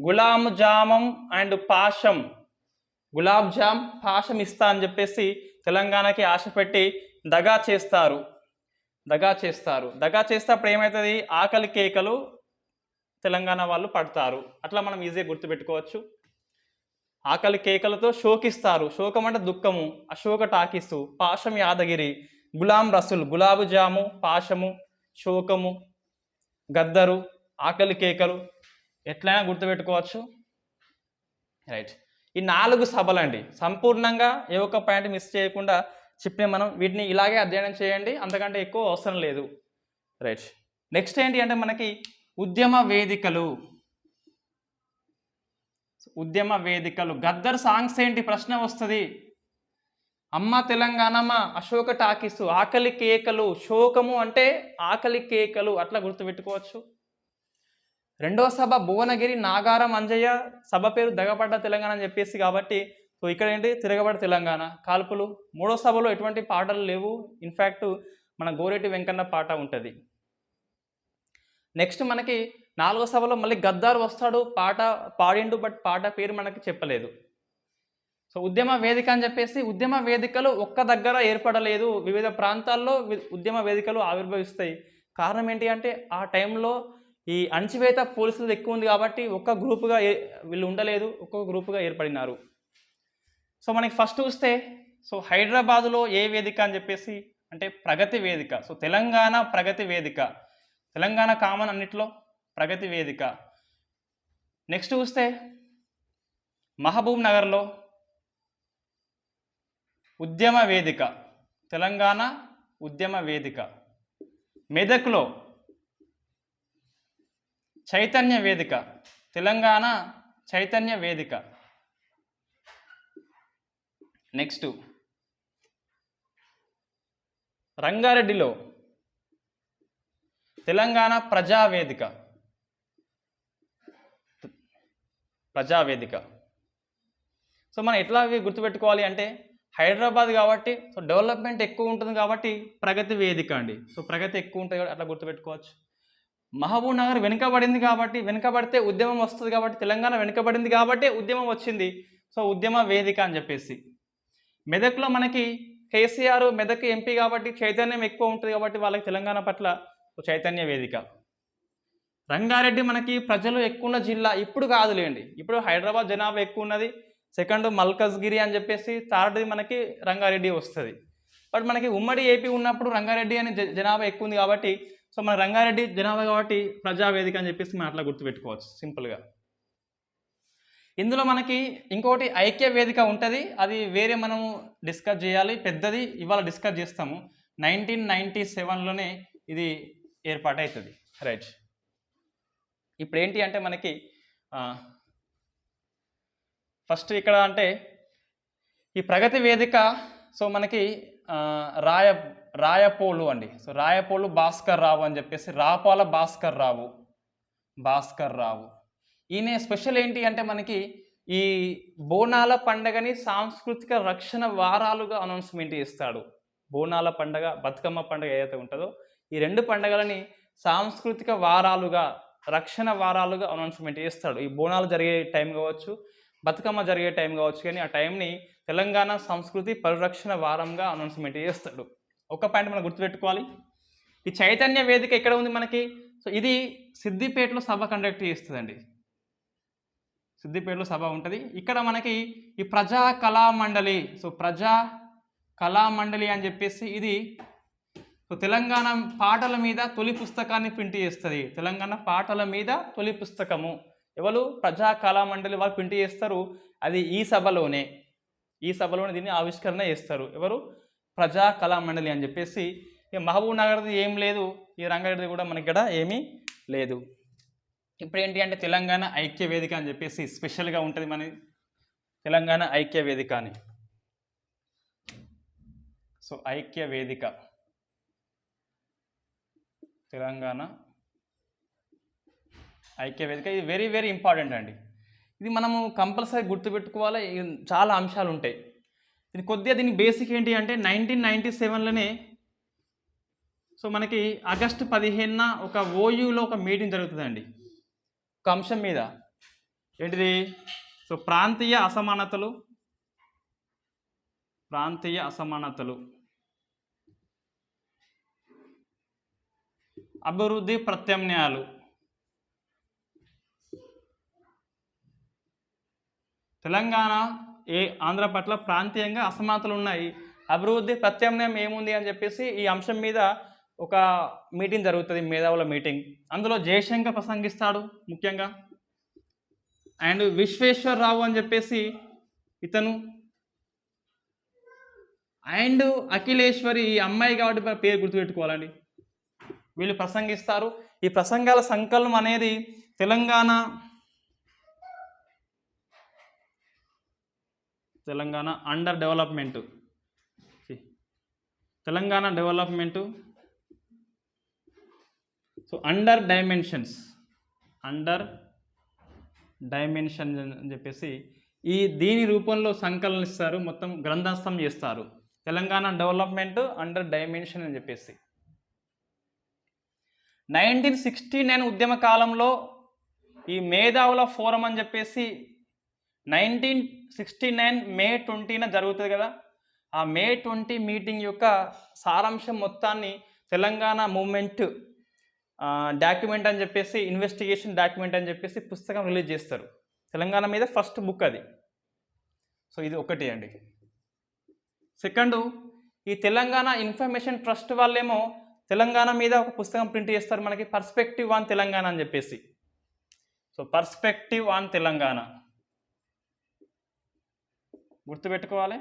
గులాం జామం అండ్ పాశం, గులాబ్ జామ్ పాశం ఇస్తా అని చెప్పేసి తెలంగాణకి ఆశ పెట్టి దగా చేస్తారు. దగా చేస్తే అప్పుడు ఏమవుతుంది? ఆకలి కేకలు తెలంగాణ వాళ్ళు పడతారు. అట్లా మనం ఈజీగా గుర్తుపెట్టుకోవచ్చు. ఆకలి కేకలతో శోకిస్తారు. శోకం అంటే దుఃఖము. అశోక టాకీసు, పాశం యాదగిరి, గులాం రసుల్, గులాబు జాము, పాశము, శోకము, గద్దరు, ఆకలి కేకలు ఎట్లయినా గుర్తుపెట్టుకోవచ్చు. రైట్. ఈ 4 సభలండి సంపూర్ణంగా ఏ ఒక్క పాయింట్ మిస్ చేయకుండా చెప్పిన మనం వీటిని ఇలాగే అధ్యయనం చేయండి, అంతకంటే ఎక్కువ అవసరం లేదు. రైట్. నెక్స్ట్ ఏంటి అంటే మనకి ఉద్యమ వేదికలు. గద్దర్ సాంగ్స్ ఏంటి ప్రశ్న వస్తుంది. అమ్మ తెలంగాణమా, అశోక టాకీసు, ఆకలి కేకలు, శోకము అంటే ఆకలి కేకలు, అట్లా గుర్తుపెట్టుకోవచ్చు. 2వ సభ భువనగిరి నాగారం అంజయ్య సభ పేరు దగపడ్డ తెలంగాణ అని చెప్పేసి కాబట్టి సో ఇక్కడ ఏంటి తిరగబడ్డ తెలంగాణ కాల్పులు. 3వ సభలో ఎటువంటి పాటలు లేవు. ఇన్ఫ్యాక్ట్ మన గోరెటి వెంకన్న పాట ఉంటుంది. నెక్స్ట్ మనకి 4వ సభలో మళ్ళీ గద్దారు వస్తాడు, పాట పాడిండు, బట్ పాట పేరు మనకి చెప్పలేదు. సో ఉద్యమ వేదిక అని చెప్పేసి ఉద్యమ వేదికలు ఒక్క దగ్గర ఏర్పడలేదు, వివిధ ప్రాంతాల్లో ఉద్యమ వేదికలు ఆవిర్భవిస్తాయి. కారణం ఏంటి అంటే ఆ టైంలో ఈ అణచివేత పోలీసులు ఎక్కువ ఉంది కాబట్టి ఒక్క గ్రూపుగా వీళ్ళు ఉండలేదు, ఒక్కొక్క గ్రూపుగా ఏర్పడినారు. సో మనకి ఫస్ట్ చూస్తే సో హైదరాబాదులో ఏ వేదిక అని చెప్పేసి అంటే ప్రగతి వేదిక. సో తెలంగాణ ప్రగతి వేదిక, తెలంగాణ కామన్ అన్నిట్లో ప్రగతి వేదిక. నెక్స్ట్ చూస్తే మహబూబ్ నగర్లో ఉద్యమ వేదిక, తెలంగాణ ఉద్యమ వేదిక. మెదక్లో చైతన్య వేదిక, తెలంగాణ చైతన్య వేదిక. నెక్స్ట్ రంగారెడ్డిలో తెలంగాణ ప్రజావేదిక, ప్రజావేదిక. సో మనం ఎట్లా అవి గుర్తుపెట్టుకోవాలి అంటే హైదరాబాద్ కాబట్టి సో డెవలప్మెంట్ ఎక్కువ ఉంటుంది కాబట్టి ప్రగతి వేదిక అండి. సో ప్రగతి ఎక్కువ ఉంటుంది కాబట్టి అట్లా గుర్తుపెట్టుకోవచ్చు. మహబూబ్ నగర్ వెనుకబడింది కాబట్టి, వెనుకబడితే ఉద్యమం వస్తుంది కాబట్టి, తెలంగాణ వెనుకబడింది కాబట్టి ఉద్యమం వచ్చింది, సో ఉద్యమ వేదిక అని చెప్పేసి. మెదక్లో మనకి కేసీఆర్ మెదక్ ఎంపీ కాబట్టి చైతన్యం ఎక్కువ ఉంటుంది కాబట్టి వాళ్ళకి తెలంగాణ పట్ల చైతన్య వేదిక. రంగారెడ్డి మనకి ప్రజలు ఎక్కువ ఉన్న జిల్లా, ఇప్పుడు కాదులేండి, ఇప్పుడు హైదరాబాద్ జనాభా ఎక్కువ ఉన్నది, సెకండ్ మల్కజ్గిరి అని చెప్పేసి, థర్డ్ది మనకి రంగారెడ్డి వస్తుంది. బట్ మనకి ఉమ్మడి ఏపీ ఉన్నప్పుడు రంగారెడ్డి అని జనాభా ఎక్కువ ఉంది కాబట్టి సో మన రంగారెడ్డి జనాభా కాబట్టి ప్రజావేదిక అని చెప్పేసి మనం అట్లా గుర్తుపెట్టుకోవచ్చు సింపుల్గా. ఇందులో మనకి ఇంకోటి ఐక్య వేదిక ఉంటుంది, అది వేరే మనము డిస్కస్ చేయాలి, పెద్దది ఇవాళ డిస్కస్ చేస్తాము. 1997లోనే ఇది ఏర్పాటవుతుంది. రైట్, ఇప్పుడు ఏంటి అంటే మనకి ఫస్ట్ ఇక్కడ అంటే ఈ ప్రగతి వేదిక సో మనకి రాయపోలు అండి. సో రాయపోలు భాస్కర్ రావు అని చెప్పేసి, రాపాల భాస్కర్ రావు. ఈయన స్పెషల్ ఏంటి అంటే మనకి ఈ బోనాల పండగని సాంస్కృతిక రక్షణ వారాలుగా అనౌన్స్మెంట్ చేస్తాడు. బోనాల పండగ, బతుకమ్మ పండుగ ఏదైతే ఉంటుందో ఈ రెండు పండుగలని సాంస్కృతిక వారాలుగా, రక్షణ వారాలుగా అనౌన్స్మెంట్ చేస్తాడు. ఈ బోనాలు జరిగే టైం కావచ్చు, బతుకమ్మ జరిగే టైం కావచ్చు, కానీ ఆ టైంని తెలంగాణ సంస్కృతి పరిరక్షణ వారంగా అనౌన్స్మెంట్ చేస్తాడు. ఒక పాయింట్ మనం గుర్తుపెట్టుకోవాలి, ఈ చైతన్య వేదిక ఎక్కడ ఉంది మనకి, సో ఇది సిద్దిపేటలో సభ కండక్ట్ చేస్తుందండి. సిద్దిపేటలో సభ ఉంటుంది. ఇక్కడ మనకి ఈ ప్రజా కళామండలి, సో ప్రజా కళామండలి అని చెప్పేసి ఇది సో తెలంగాణ పాటల మీద తొలి పుస్తకాన్ని ప్రింట్ చేస్తుంది. తెలంగాణ పాటల మీద తొలి పుస్తకము ఎవరు, ప్రజా కళామండలి వాళ్ళు ప్రింట్ చేస్తారు. అది ఈ సభలోనే దీన్ని ఆవిష్కరణ చేస్తారు. ఎవరు, ప్రజా కళామండలి అని చెప్పేసి. ఇక మహబూబ్ నగర్ది ఏం లేదు, ఈ రంగారెడ్డి కూడా మనకి ఇక్కడ ఏమీ లేదు. ఇప్పుడు ఏంటి అంటే తెలంగాణ ఐక్య వేదిక అని చెప్పేసి స్పెషల్గా ఉంటుంది మన తెలంగాణ ఐక్య వేదిక అని. సో ఐక్య వేదిక, తెలంగాణ ఐక్య వేదిక, ఇది వెరీ వెరీ ఇంపార్టెంట్ అండి. ఇది మనము కంపల్సరీ గుర్తుపెట్టుకోవాలి, చాలా అంశాలు ఉంటాయి. ఇది కొద్దిగా దీని బేసిక్ ఏంటి అంటే 1997లోనే సో మనకి ఆగస్టు 15న ఒక ఓయూలో ఒక మీటింగ్ జరుగుతుందండి. ఒక అంశం మీద ఏంటిది, సో ప్రాంతీయ అసమానతలు, అభివృద్ధి ప్రత్యామ్నాయాలు. తెలంగాణ ఆంధ్ర పట్ల ప్రాంతీయంగా అసమానతలు ఉన్నాయి, అభివృద్ధి ప్రత్యామ్నాయం ఏముంది అని చెప్పేసి ఈ అంశం మీద ఒక మీటింగ్ జరుగుతుంది, మేధావుల మీటింగ్. అందులో జయశంకర్ ప్రసంగిస్తాడు ముఖ్యంగా, అండ్ విశ్వేశ్వరరావు అని చెప్పేసి ఇతను, అండ్ అఖిలేశ్వరి, ఈ అమ్మాయి కాబట్టి పేరు గుర్తుపెట్టుకోవాలండి, వీళ్ళు ప్రసంగిస్తారు. ఈ ప్రసంగాల సంకలనం అనేది Telangana under development, Telangana development, so under dimension అని చెప్పేసి దీని రూపంలో సంకలనిస్తారు, మొత్తం గ్రంథస్థం చేస్తారు. తెలంగాణ డెవలప్మెంట్ అండర్ డైమెన్షన్ అని చెప్పేసి. 1969 ఉద్యమ కాలంలో ఈ మేధావుల ఫోరం అని చెప్పేసి 1969 మే 20న జరుగుతుంది కదా, ఆ మే 20 మీటింగ్ యొక్క సారాంశం మొత్తాన్ని తెలంగాణ మూమెంట్ డాక్యుమెంట్ అని చెప్పేసి, ఇన్వెస్టిగేషన్ డాక్యుమెంట్ అని చెప్పేసి పుస్తకం రిలీజ్ చేస్తారు. తెలంగాణ మీద ఫస్ట్ బుక్ అది. సో ఇది ఒకటి అండి. సెకండు, ఈ తెలంగాణ ఇన్ఫర్మేషన్ ట్రస్ట్ వాళ్ళేమో తెలంగాణ మీద ఒక పుస్తకం ప్రింట్ చేస్తారు మనకి, పర్స్పెక్టివ్ ఆన్ తెలంగాణ అని చెప్పేసి. సో పర్స్పెక్టివ్ ఆన్ తెలంగాణ గుర్తుపెట్టుకోవాలి.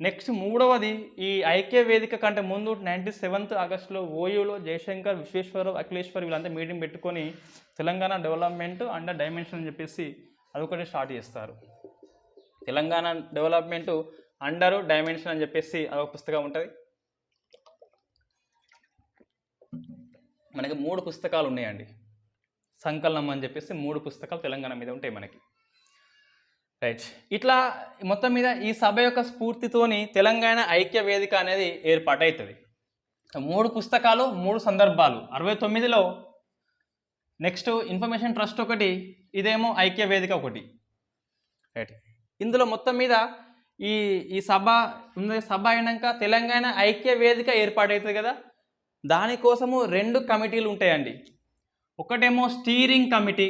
నెక్స్ట్ మూడవది, ఈ ఐక్య వేదిక కంటే ముందు 97th ఆగస్టులో ఓయూలో జయశంకర్, విశ్వేశ్వరరావు, అఖిలేశ్వర్ వీళ్ళంతా మీటింగ్ పెట్టుకొని తెలంగాణ డెవలప్మెంట్ అండర్ డైమెన్షన్ అని చెప్పేసి అదొకటి స్టార్ట్ చేస్తారు. తెలంగాణ డెవలప్మెంట్ అండర్ డైమెన్షన్ అని చెప్పేసి అదొక పుస్తకం ఉంటుంది. మనకి 3 పుస్తకాలు ఉన్నాయండి. సంకలనం అని చెప్పేసి 3 పుస్తకాలు తెలంగాణ మీద ఉంటాయి మనకి. రైట్. ఇట్లా మొత్తం మీద ఈ సభ యొక్క స్ఫూర్తితోని తెలంగాణ ఐక్య వేదిక అనేది ఏర్పాటవుతుంది. 3 పుస్తకాలు 3 సందర్భాలు. 69లో నెక్స్ట్ ఇన్ఫర్మేషన్ ట్రస్ట్ ఒకటి, ఇదేమో ఐక్య వేదిక ఒకటి. రైట్. ఇందులో మొత్తం మీద ఈ సభ అయినాక తెలంగాణ ఐక్య వేదిక ఏర్పాటవుతుంది కదా, దానికోసము 2 కమిటీలు ఉంటాయండి. ఒకటేమో స్టీరింగ్ కమిటీ,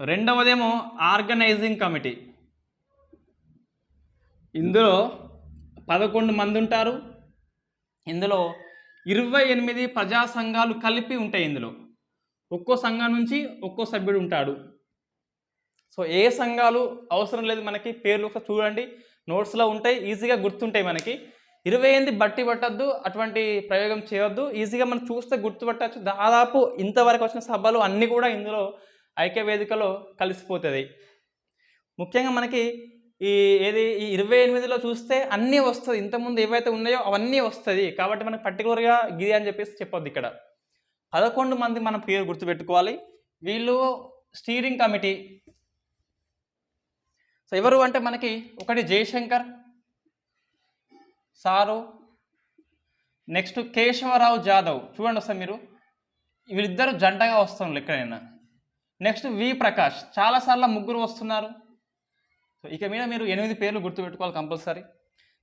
రెండవదేమో ఆర్గనైజింగ్ కమిటీ. ఇందులో 11 మంది ఉంటారు. ఇందులో 28 ప్రజా సంఘాలు కలిపి ఉంటాయి. ఇందులో ఒక్కో సంఘం నుంచి ఒక్కో సభ్యుడు ఉంటాడు. సో ఏ సంఘాలు అవసరం లేదు, మనకి పేర్లు ఒకసారి చూడండి, నోట్స్లో ఉంటాయి, ఈజీగా గుర్తుంటాయి మనకి. 28 బట్టి పట్టద్దు, అటువంటి ప్రయోగం చేయొద్దు, ఈజీగా మనం చూస్తే గుర్తుపట్టచ్చు. దాదాపు ఇంతవరకు వచ్చిన సభలు అన్నీ కూడా ఇందులో ఐక్య వేదికలో కలిసిపోతుంది. ముఖ్యంగా మనకి ఈ 28లో చూస్తే అన్నీ వస్తుంది, ఇంతకుముందు ఏవైతే ఉన్నాయో అవన్నీ వస్తుంది. కాబట్టి మనకి పర్టికులర్గా గిది అని చెప్పేసి చెప్పొద్దు. ఇక్కడ 11 మంది మనం పేరు గుర్తుపెట్టుకోవాలి. వీళ్ళు స్టీరింగ్ కమిటీ. సో ఎవరు అంటే మనకి ఒకటి జయశంకర్ సారు, నెక్స్ట్ కేశవరావు జాదవ్, చూడండి వస్తారు మీరు, వీళ్ళిద్దరు జంటగా వస్తున్నారు ఎక్కడైనా. నెక్స్ట్ వి ప్రకాష్, చాలాసార్లు ముగ్గురు వస్తున్నారు. సో ఇక మీద మీరు 8 పేర్లు గుర్తుపెట్టుకోవాలి కంపల్సరీ.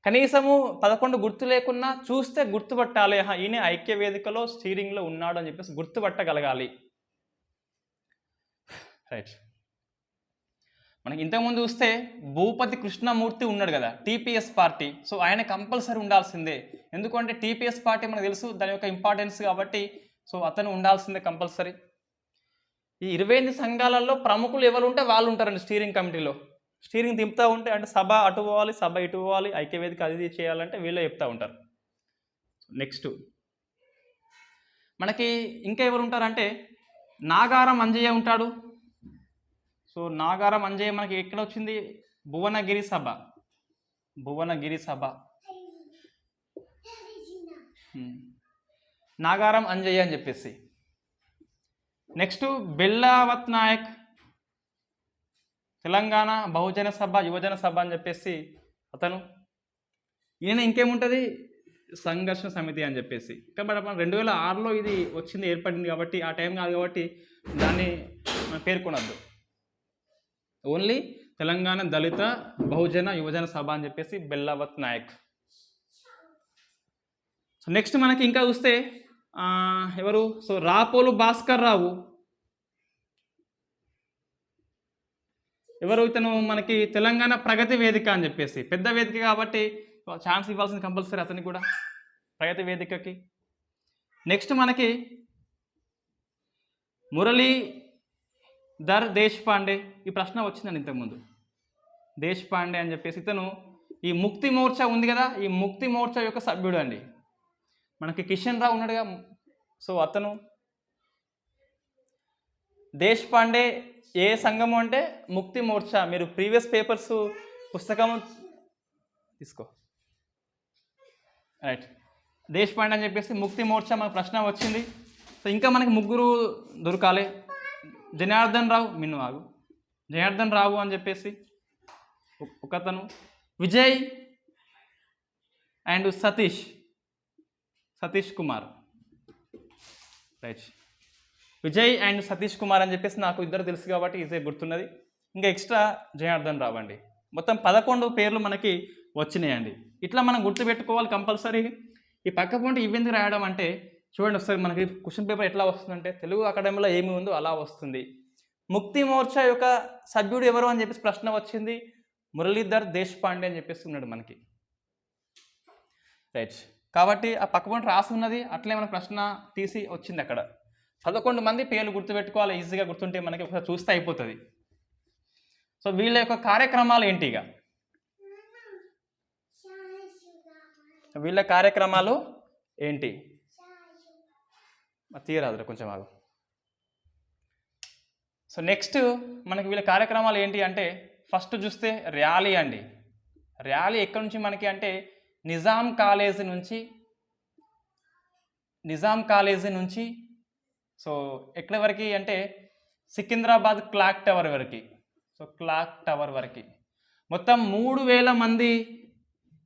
కనీసము 11 గుర్తు లేకున్నా చూస్తే గుర్తుపట్టాలి, ఈయన ఐక్య వేదికలో స్టీరింగ్లో ఉన్నాడు అని చెప్పేసి గుర్తుపట్టగలగాలి. రైట్. మనకి ఇంతకుముందు చూస్తే భూపతి కృష్ణమూర్తి ఉన్నాడు కదా, టీపీఎస్ పార్టీ. సో ఆయన కంపల్సరీ ఉండాల్సిందే, ఎందుకంటే టీపీఎస్ పార్టీ మనకు తెలుసు దాని యొక్క ఇంపార్టెన్స్ కాబట్టి. సో అతను ఉండాల్సిందే కంపల్సరీ. ఈ 28 సంఘాలలో ప్రముఖులు ఎవరు ఉంటే వాళ్ళు ఉంటారండి స్టీరింగ్ కమిటీలో. స్టీరింగ్ దింపుతూ ఉంటే, అంటే సభ అటు పోవాలి, సభ ఇటు పోవాలి, ఐక్యవేదిక అది చేయాలంటే వీళ్ళే చెప్తూ ఉంటారు. నెక్స్ట్ మనకి ఇంకా ఎవరు ఉంటారంటే నాగారం అంజయ్య ఉంటాడు. సో నాగారం అంజయ్య మనకి ఎక్కడ వచ్చింది, భువనగిరి సభ. నాగారం అంజయ్య అని చెప్పేసి. నెక్స్ట్ బెల్లావత్ నాయక్, తెలంగాణ బహుజన సభ, యువజన సభ అని చెప్పేసి అతను. ఈయన ఇంకేముంటుంది, సంఘర్షణ సమితి అని చెప్పేసి. కాబట్టి మనం 2006లో ఇది వచ్చింది, ఏర్పడింది కాబట్టి ఆ టైం కాదు కాబట్టి దాన్ని మనం పేర్కొనద్దు. ఓన్లీ తెలంగాణ దళిత బహుజన యువజన సభ అని చెప్పేసి బెల్లావత్ నాయక్. సో నెక్స్ట్ మనకి ఇంకా చూస్తే ఎవరు, సో రాపోలు భాస్కర్ రావు ఎవరు, ఇతను మనకి తెలంగాణ ప్రగతి వేదిక అని చెప్పేసి పెద్ద వేదిక కాబట్టి ఛాన్స్ ఇవ్వాల్సింది కంపల్సరీ అతనికి కూడా ప్రగతి వేదికకి. నెక్స్ట్ మనకి మురళీధర్ దేశపాండే, ఈ ప్రశ్న వచ్చిందండి ఇంతకుముందు, దేశపాండే అని చెప్పేసి. ఇతను ఈ ముక్తి మోర్చా ఉంది కదా, ఈ ముక్తి మోర్చా యొక్క సభ్యుడు అండి. మనకి కిషన్ రావు ఉన్నాడుగా, సో అతను. దేశపాండే ఏ సంఘము అంటే ముక్తి మోర్చా. మీరు ప్రీవియస్ పేపర్స్ పుస్తకము తీసుకో. రైట్. దేశపాండే అని చెప్పేసి ముక్తి మోర్చా మనకు ప్రశ్న వచ్చింది. సో ఇంకా మనకి ముగ్గురు దొరకాలి. జనార్దన్ రావు అని చెప్పేసి ఒకతను, Vijay and Satish Kumar. Right. Vijay and Satish Kumar అని చెప్పేసి నాకు ఇద్దరు తెలుసు కాబట్టి ఈజీ గుర్తున్నది. ఇంకా ఎక్స్ట్రా జనార్దన్ రావు అండి. మొత్తం 11 పేర్లు మనకి వచ్చినాయండి. ఇట్లా మనం గుర్తుపెట్టుకోవాలి కంపల్సరీ. ఈ పక్క పొంటి ఇవెందుకు రాయడం అంటే చూడండి ఒకసారి, మనకి క్వశ్చన్ పేపర్ ఎట్లా వస్తుందంటే తెలుగు అకాడమీలో ఏమి ఉందో అలా వస్తుంది. ముక్తి మోర్చా యొక్క సభ్యుడు ఎవరు అని చెప్పేసి ప్రశ్న వచ్చింది, మురళీధర్ దేశపాండే అని చెప్పేసి ఉన్నాడు మనకి. రైట్. కాబట్టి ఆ పక్కపొంటి రాసి ఉన్నది అట్లే మన ప్రశ్న తీసి వచ్చింది అక్కడ. 11 మంది పేర్లు గుర్తుపెట్టుకోవాలి, ఈజీగా గుర్తుంటే మనకి ఒకసారి చూస్తే అయిపోతుంది. సో వీళ్ళ యొక్క కార్యక్రమాలు ఏంటి ఇక? వీళ్ళ కార్యక్రమాలు ఏంటి? తీయరాదురా కొంచెం ఆగు. సో నెక్స్ట్ మనకి వీళ్ళ కార్యక్రమాలు ఏంటి అంటే ఫస్ట్ చూస్తే ర్యాలీ అండి. ర్యాలీ ఎక్కడి నుంచి మనకి అంటే నిజాం కాలేజీ నుంచి సో ఎక్కడి వరకు అంటే సికింద్రాబాద్ క్లాక్ టవర్ వరకు. సో క్లాక్ టవర్ వరకు మొత్తం 3000 మంది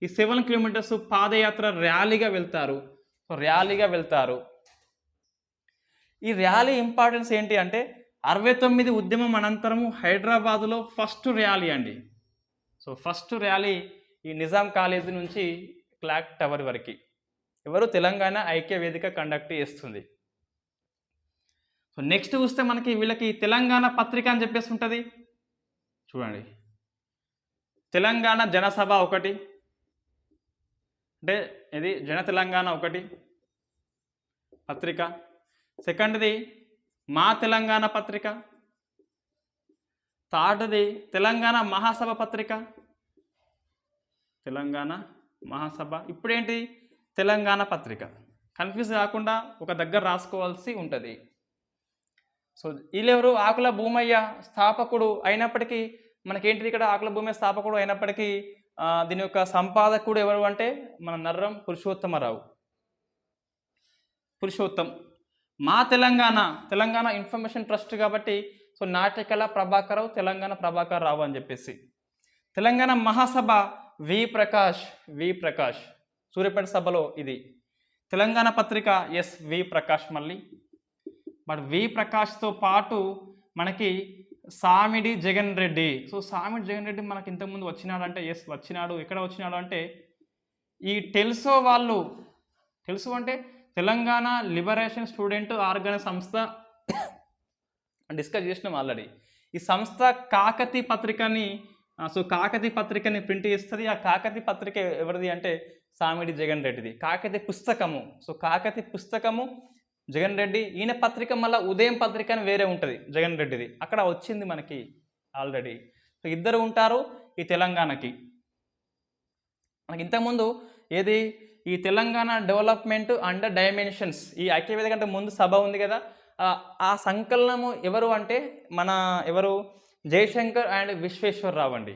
ఈ 7 కిలోమీటర్స్ పాదయాత్ర ర్యాలీగా వెళ్తారు. సో ర్యాలీగా వెళ్తారు. ఈ ర్యాలీ ఇంపార్టెన్స్ ఏంటి అంటే 69 ఉద్యమం అనంతరము హైదరాబాదులో ఫస్ట్ ర్యాలీ అండి. సో ఫస్ట్ ర్యాలీ ఈ నిజాం కాలేజీ నుంచి క్లాక్ టవర్ వరకు ఎవరు? తెలంగాణ ఐక్య వేదిక కండక్ట్ చేస్తుంది. సో నెక్స్ట్ చూస్తే మనకి వీళ్ళకి తెలంగాణ పత్రిక అని చెప్పేసి ఉంటుంది చూడండి. తెలంగాణ జనసభ ఒకటి, అంటే ఇది జన తెలంగాణ ఒకటి పత్రిక. సెకండ్ది మా తెలంగాణ పత్రిక. థర్డ్ది తెలంగాణ మహాసభ పత్రిక, తెలంగాణ మహాసభ. ఇప్పుడేంటి? తెలంగాణ పత్రిక. కన్ఫ్యూజ్ కాకుండా ఒక దగ్గర రాసుకోవాల్సి ఉంటుంది. సో వీళ్ళెవరు? ఆకుల భూమయ్య స్థాపకుడు అయినప్పటికీ మనకేంటిది ఇక్కడ ఆకుల భూమయ్య స్థాపకుడు అయినప్పటికీ దీని యొక్క సంపాదకుడు ఎవరు అంటే మన నర్రం పురుషోత్తమరావు. మా తెలంగాణ ఇన్ఫర్మేషన్ ట్రస్ట్ కాబట్టి సో నాట్యకళ ప్రభాకరరావు, తెలంగాణ ప్రభాకర్ రావు అని చెప్పేసి. తెలంగాణ మహాసభ వి ప్రకాష్ సూర్యాపేట సభలో ఇది. తెలంగాణ పత్రిక ఎస్ వి ప్రకాష్ మళ్ళీ. బట్ వి ప్రకాష్తో పాటు మనకి సామిడి జగన్ రెడ్డి. సో సామిడి జగన్ రెడ్డి మనకి ఇంతకుముందు వచ్చినాడు అంటే ఎస్ వచ్చినాడు. ఎక్కడ వచ్చినాడు అంటే ఈ తెలుసు అంటే తెలంగాణ లిబరేషన్ స్టూడెంట్ ఆర్గనైజ్ సంస్థ డిస్కస్ చేసినాం ఆల్రెడీ. ఈ సంస్థ కాకతీ పత్రికని ప్రింట్ చేస్తుంది. ఆ కాకతీ పత్రిక ఎవరిది అంటే సామిడి జగన్ రెడ్డిది. కాకతీ పుస్తకము. సో కాకతీ పుస్తకము జగన్ రెడ్డి. ఈయన పత్రిక మళ్ళీ ఉదయం పత్రిక అని వేరే ఉంటుంది జగన్ రెడ్డిది. అక్కడ వచ్చింది మనకి ఆల్రెడీ. సో ఇద్దరు ఉంటారు ఈ తెలంగాణకి. మనకి ఇంతకుముందు ఏది ఈ తెలంగాణ డెవలప్మెంట్ అండ్ డైమెన్షన్స్ ఈ ఐక్యవేదిక కంటే ముందు సభ ఉంది కదా, ఆ సంకలనము ఎవరు అంటే ఎవరు జయశంకర్ అండ్ విశ్వేశ్వరరావు అండి.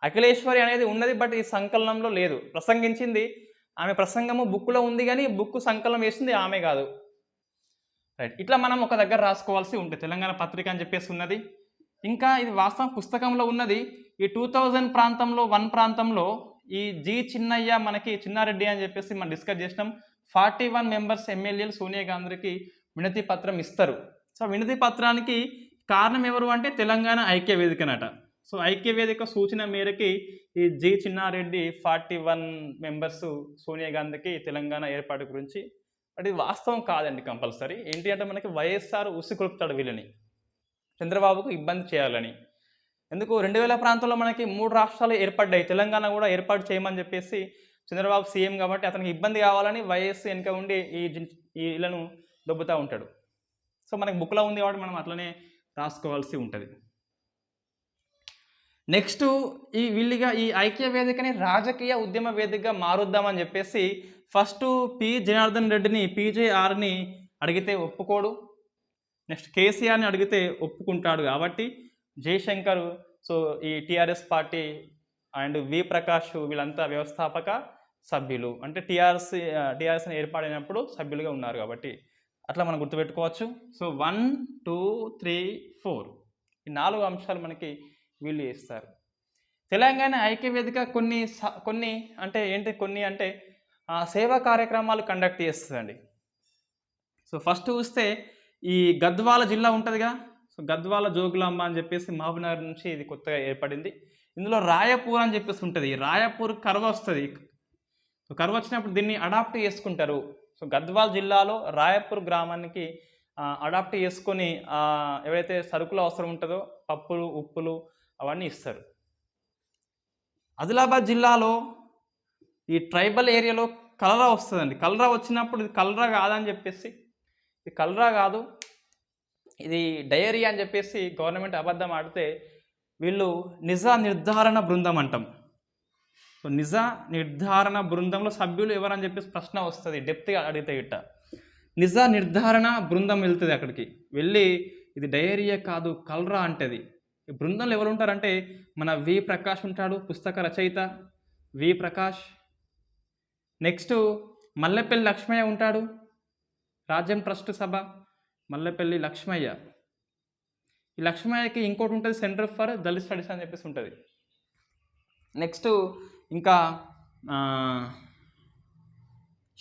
అఖిలేశ్వరి అనేది ఉన్నది బట్ ఈ సంకలనంలో లేదు. ప్రసంగించింది ఆమె, ప్రసంగము బుక్లో ఉంది కానీ బుక్ సంకలనం వేసింది ఆమె కాదు. రైట్. ఇట్లా మనం ఒక దగ్గర రాసుకోవాల్సి ఉంటుంది. తెలంగాణ పత్రిక అని చెప్పేసి ఉన్నది. ఇంకా ఇది వాస్తవం పుస్తకంలో ఉన్నది. ఈ 2000 ప్రాంతంలో 1 ప్రాంతంలో ఈ జి చిన్నయ్య మనకి చిన్నారెడ్డి అని చెప్పేసి మనం డిస్కస్ చేసినాం. 41 మెంబర్స్ ఎమ్మెల్యేలు సోనియా గాంధీకి వినతి పత్రం ఇస్తారు. సో వినతి పత్రానికి కారణం ఎవరు అంటే తెలంగాణ ఐక్య వేదికనట. సో ఐక్య వేదిక సూచన మేరకి ఈ జి చిన్నారెడ్డి 41 మెంబర్స్ సోనియా గాంధీకి తెలంగాణ ఏర్పాటు గురించి. బట్ ఇది వాస్తవం కాదండి. కంపల్సరీ ఏంటి అంటే మనకి వైఎస్ఆర్ ఉసికొలుపుతాడు వీళ్ళని, చంద్రబాబుకు ఇబ్బంది చేయాలని. ఎందుకు 2000 ప్రాంతంలో మనకి 3 రాష్ట్రాలు ఏర్పడ్డాయి. తెలంగాణ కూడా ఏర్పాటు చేయమని చెప్పేసి చంద్రబాబు సీఎం కాబట్టి అతనికి ఇబ్బంది కావాలని వైఎస్ వెనుక ఉండి వీళ్ళను దొబ్బుతూ ఉంటాడు. సో మనకి బుక్లో ఉంది కాబట్టి మనం అట్లనే రాసుకోవాల్సి ఉంటుంది. నెక్స్ట్ వీళ్ళుగా ఈ ఐక్య వేదికని రాజకీయ ఉద్యమ వేదికగా మారుద్దామని చెప్పేసి ఫస్ట్ పి జనార్దన్ రెడ్డిని పీజేఆర్ని అడిగితే ఒప్పుకోడు. నెక్స్ట్ కేసీఆర్ని అడిగితే ఒప్పుకుంటాడు. కాబట్టి జయశంకర్ సో ఈ TRS party and V Prakash వీళ్ళంతా వ్యవస్థాపక సభ్యులు, అంటే టీఆర్ఎస్ని ఏర్పాడైనప్పుడు సభ్యులుగా ఉన్నారు కాబట్టి అట్లా మనం గుర్తుపెట్టుకోవచ్చు. సో 1, 2, 3, 4 ఈ 4 అంశాలు మనకి వీళ్ళు చేస్తారు. తెలంగాణ ఐక్య వేదిక కొన్ని అంటే ఏంటి అంటే సేవా కార్యక్రమాలు కండక్ట్ చేస్తుందండి. సో ఫస్ట్ చూస్తే ఈ గద్వాల జిల్లా ఉంటుందిగా, సో గద్వాల జోగులాంబ అని చెప్పేసి మహబూబ్నగర్ నుంచి ఇది కొత్తగా ఏర్పడింది. ఇందులో రాయపూర్ అని చెప్పేసి ఉంటుంది. రాయపూర్ కర్వ వస్తుంది. సో కర్వ వచ్చినప్పుడు దీన్ని అడాప్ట్ చేసుకుంటారు. సో గద్వాల జిల్లాలో రాయపూర్ గ్రామానికి అడాప్ట్ చేసుకొని ఎవరైతే సరుకులు అవసరం ఉంటుందో పప్పులు ఉప్పులు అవన్నీ ఇస్తారు. ఆదిలాబాద్ జిల్లాలో ఈ ట్రైబల్ ఏరియాలో కలరా వస్తుందండి. కలరా వచ్చినప్పుడు ఇది కలరా కాదని చెప్పేసి, ఇది కలరా కాదు, ఇది డయేరియా అని చెప్పేసి గవర్నమెంట్ అబద్ధం ఆడితే వీళ్ళు నిజ నిర్ధారణ బృందం అంటాం. సో నిజ నిర్ధారణ బృందంలో సభ్యులు ఎవరని చెప్పేసి ప్రశ్న వస్తుంది, డెప్త్గా అడిగితే ఇట్ట. నిజ నిర్ధారణ బృందం వెళ్తుంది అక్కడికి, వెళ్ళి ఇది డయేరియా కాదు కలరా అంటది. ఈ బృందంలో ఎవరు ఉంటారంటే మన వి ప్రకాష్ ఉంటాడు, పుస్తక రచయిత వి ప్రకాష్. నెక్స్ట్ మల్లెపల్లి లక్ష్మయ్య ఉంటాడు, రాజ్యం ట్రస్ట్ సభ మల్లెపల్లి లక్ష్మయ్య. ఈ లక్ష్మయ్యకి ఇంకోటి ఉంటుంది, సెంటర్ ఫర్ దళిత్ స్టడీస్ అని చెప్పేసి ఉంటుంది. నెక్స్ట్ ఇంకా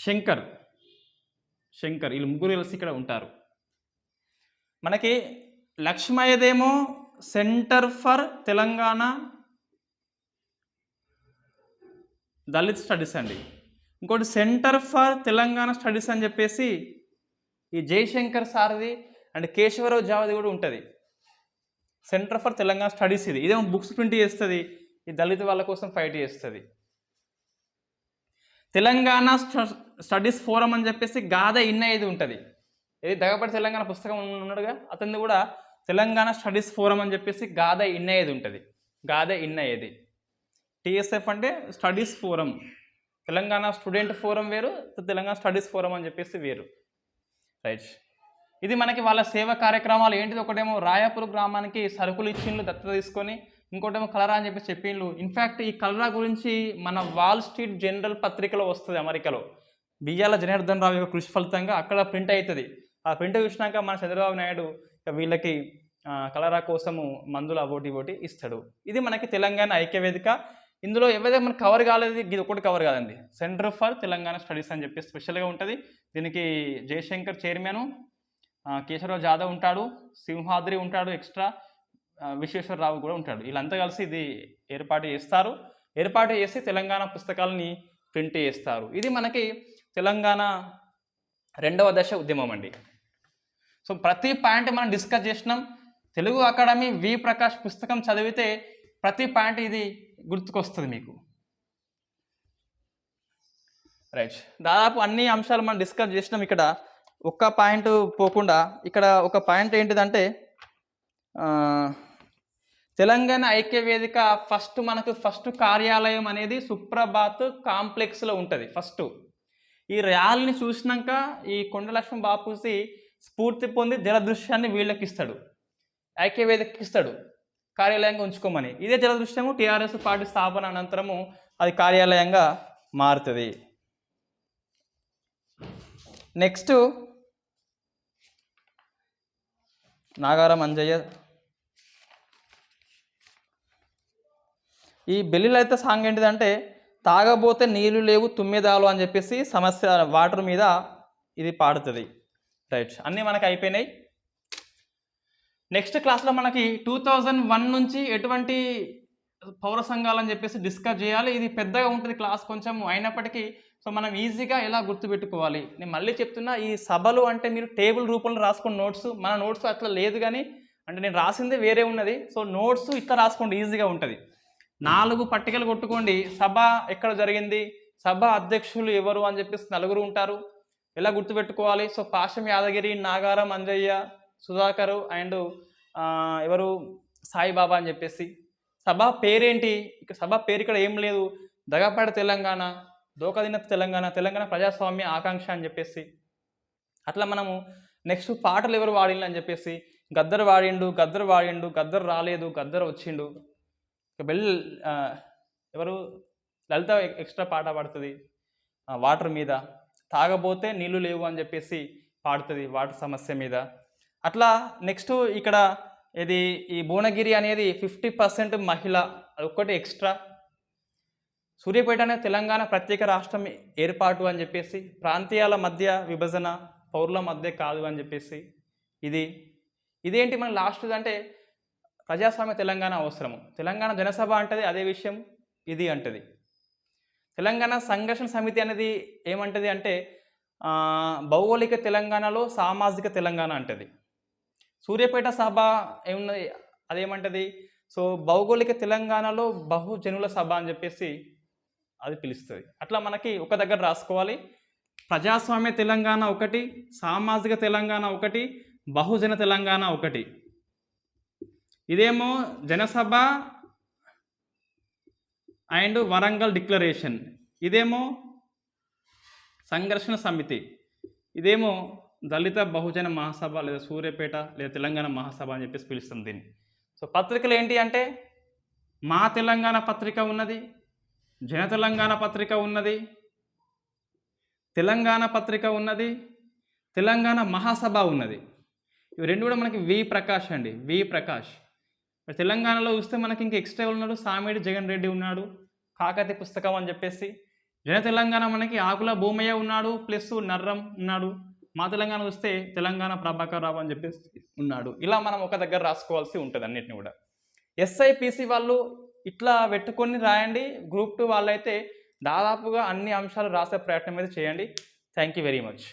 శంకర్ వీళ్ళు ముగ్గురు కలిసి ఇక్కడ ఉంటారు. మనకి లక్ష్మయ్యదేమో centre for Telangana Dalit studies అండి. ఇంకోటి సెంటర్ ఫర్ తెలంగాణ స్టడీస్ అని చెప్పేసి ఈ జయశంకర్ సార్ది అండ్ కేశవరావు జావది కూడా ఉంటుంది. సెంటర్ ఫర్ తెలంగాణ స్టడీస్ ఇదేమో బుక్స్ ప్రింట్ చేస్తుంది, ఈ దళిత వాళ్ళ కోసం ఫైట్ చేస్తుంది. తెలంగాణ స్టడీస్ ఫోరం అని చెప్పేసి గాద ఇన్నయ్యది ఉంటుంది. ఇది దగపడి తెలంగాణ పుస్తకం ఉన్నాడుగా, అతన్ని కూడా తెలంగాణ స్టడీస్ ఫోరం అని చెప్పేసి గాద ఇన్నయ్యది ఉంటుంది. గాద ఇన్నయ్యది. టీఎస్ఎఫ్ అంటే studies forum, Telangana student forum వేరు, తెలంగాణ స్టడీస్ ఫోరం అని చెప్పేసి వేరు. రైట్. ఇది మనకి వాళ్ళ సేవ కార్యక్రమాలు ఏంటిది, ఒకటేమో రాయాపూర్ గ్రామానికి సరుకులు ఇచ్చిండ్లు దత్తత తీసుకొని, ఇంకోటేమో కలరా అని చెప్పి చెప్పిండ్లు. ఇన్ఫ్యాక్ట్ ఈ కలరా గురించి మన వాల్ స్ట్రీట్ జనరల్ పత్రికలో వస్తుంది అమెరికాలో, బియ్యాల జనార్దన్ రావు యొక్క కృషి ఫలితంగా అక్కడ ప్రింట్ అవుతుంది. ఆ ప్రింట్ చూసినాక మన చంద్రబాబు నాయుడు వీళ్ళకి కలరా కోసము మందులు అవోటి ఇస్తాడు. ఇది మనకి తెలంగాణ ఐక్యవేదిక. ఇందులో ఏవైతే మనకు కవర్ కాలేదు, ఇది ఒకటి కవర్ కాదండి. సెంటర్ ఫర్ తెలంగాణ స్టడీస్ అని చెప్పి స్పెషల్గా ఉంటుంది. దీనికి జయశంకర్ చైర్మన్, కేశవరావు జాదవ్ ఉంటాడు, సింహాద్రి ఉంటాడు, ఎక్స్ట్రా విశ్వేశ్వరరావు కూడా ఉంటాడు. వీళ్ళంతా కలిసి ఇది ఏర్పాటు చేసి తెలంగాణ పుస్తకాలని ప్రింట్ చేస్తారు. ఇది మనకి తెలంగాణ 2వ దశ ఉద్యమం అండి. సో ప్రతి పాయింట్ మనం డిస్కస్ చేసినాం. తెలుగు అకాడమీ వి ప్రకాష్ పుస్తకం చదివితే ప్రతి పాయింట్ ఇది గుర్తుకొస్తుంది మీకు. రైట్. దాదాపు అన్ని అంశాలు మనం డిస్కస్ చేసినాం. ఇక్కడ ఒక్క పాయింట్ పోకుండా ఇక్కడ ఒక పాయింట్ ఏంటిదంటే తెలంగాణ ఐక్యవేదిక ఫస్ట్ కార్యాలయం అనేది సుప్రభాత్ కాంప్లెక్స్లో ఉంటుంది. ఫస్ట్ ఈ ర్యాలీని చూసినాక ఈ కొండలక్ష్మణ బాపూజీ స్ఫూర్తి పొంది జలదృశ్యాన్ని వీళ్ళకి ఇస్తాడు, ఐక్యవేదికకి ఇస్తాడు కార్యాలయంగా ఉంచుకోమని. ఇదే జలదృశ్యము టీఆర్ఎస్ పార్టీ స్థాపన అనంతరము అది కార్యాలయంగా మారుతుంది. నెక్స్ట్ నాగారం అంజయ్య. ఈ బెల్లిలైతే సాంగ్ ఏంటిదంటే తాగబోతే నీళ్ళు లేవు తుమ్మెదాలు అని చెప్పేసి సమస్య వాటర్ మీద ఇది పాడుతుంది. రైట్. అన్నీ మనకి అయిపోయినాయి. నెక్స్ట్ క్లాస్లో మనకి 2001 నుంచి ఎటువంటి పౌర సంఘాలు అని చెప్పేసి డిస్కస్ చేయాలి. ఇది పెద్దగా ఉంటుంది క్లాస్ కొంచెం, అయినప్పటికీ సో మనం ఈజీగా ఎలా గుర్తుపెట్టుకోవాలి. నేను మళ్ళీ చెప్తున్నా, ఈ సభలు అంటే మీరు టేబుల్ రూపంలో రాసుకున్న నోట్స్, మన నోట్స్ అట్లా లేదు కానీ, అంటే నేను రాసింది వేరే ఉన్నది. సో నోట్స్ ఇట్లా రాసుకోండి, ఈజీగా ఉంటుంది. 4 పట్టికలు కొట్టుకోండి. సభ ఎక్కడ జరిగింది, సభ అధ్యక్షులు ఎవరు అని చెప్పేసి 4 ఉంటారు, ఎలా గుర్తుపెట్టుకోవాలి. So Paasham Yadagiri, Nagaram Anjaiah, Sudhakar and ఎవరు సాయిబాబా అని చెప్పేసి. సభ పేరేంటి, ఇక్కడ సభ పేరు ఇక్కడ ఏం లేదు, దగపాటి తెలంగాణ, దోకదిన తెలంగాణ, తెలంగాణ ప్రజాస్వామ్య ఆకాంక్ష అని చెప్పేసి. అట్లా మనము నెక్స్ట్ పాటలు ఎవరు వాడిండు అని చెప్పేసి, గద్దర్ వాడిండు, గద్దర్ రాలేదు, గద్దర్ వచ్చిండు. ఎవరు లలిత ఎక్స్ట్రా పాట పాడుతుంది వాటర్ మీద, తాగబోతే నీళ్ళు లేవు అని చెప్పేసి పాడుతుంది వాటర్ సమస్య మీద. అట్లా నెక్స్ట్ ఇక్కడ ఇది ఈ భువనగిరి అనేది 50% మహిళ, అది ఒక్కటి ఎక్స్ట్రా. సూర్యాపేట అనేది తెలంగాణ ప్రత్యేక రాష్ట్రం ఏర్పాటు అని చెప్పేసి, ప్రాంతీయాల మధ్య విభజన, పౌరుల మధ్య కాదు అని చెప్పేసి. ఇదేంటి మన లాస్ట్ అంటే ప్రజాస్వామ్య తెలంగాణ అవసరము, తెలంగాణ జనసభ అంటది అదే విషయం, ఇది అంటది. తెలంగాణ సంఘర్షణ సమితి అనేది ఏమంటది అంటే భౌగోళిక తెలంగాణలో సామాజిక తెలంగాణ అంటది. సూర్యాపేట సభ ఏమున్నది, అదేమంటది, సో భౌగోళిక తెలంగాణలో బహుజనుల సభ అని చెప్పేసి అది పిలుస్తుంది. అట్లా మనకి ఒక దగ్గర రాసుకోవాలి. ప్రజాస్వామ్య తెలంగాణ ఒకటి, సామాజిక తెలంగాణ ఒకటి, బహుజన తెలంగాణ ఒకటి. ఇదేమో జనసభ అండ్ వరంగల్ డిక్లరేషన్. ఇదేమో సంఘర్షణ సమితి. ఇదేమో దళిత బహుజన మహాసభ లేదా సూర్యాపేట లేదా తెలంగాణ మహాసభ అని చెప్పేసి పిలుస్తాం దీన్ని. సో పత్రికలు ఏంటి అంటే మా తెలంగాణ పత్రిక ఉన్నది, జన తెలంగాణ పత్రిక ఉన్నది, తెలంగాణ పత్రిక ఉన్నది, తెలంగాణ మహాసభ ఉన్నది. ఇవి రెండు కూడా మనకి వి ప్రకాష్ అండి, వి ప్రకాష్. తెలంగాణలో చూస్తే మనకి ఇంకా ఎక్స్ట్రా ఉన్నాడు, సామిడి జగన్ రెడ్డి ఉన్నాడు, కాకతి పుస్తకం అని చెప్పేసి. జన తెలంగాణ మనకి ఆకుల భూమయ్య ఉన్నాడు, ప్లస్ నర్రం ఉన్నాడు. మా తెలంగాణ చూస్తే తెలంగాణ ప్రభాకర్ రావు అని చెప్పేసి ఉన్నాడు. ఇలా మనం ఒక దగ్గర రాసుకోవాల్సి ఉంటుంది అన్నిటిని కూడా. ఎస్ఐపిసి వాళ్ళు ఇట్లా పెట్టుకొని రాయండి. గ్రూప్ 2 వాళ్ళైతే దాదాపుగా అన్ని అంశాలు రాసే ప్రయత్నం అయితే చేయండి. Thank you very much.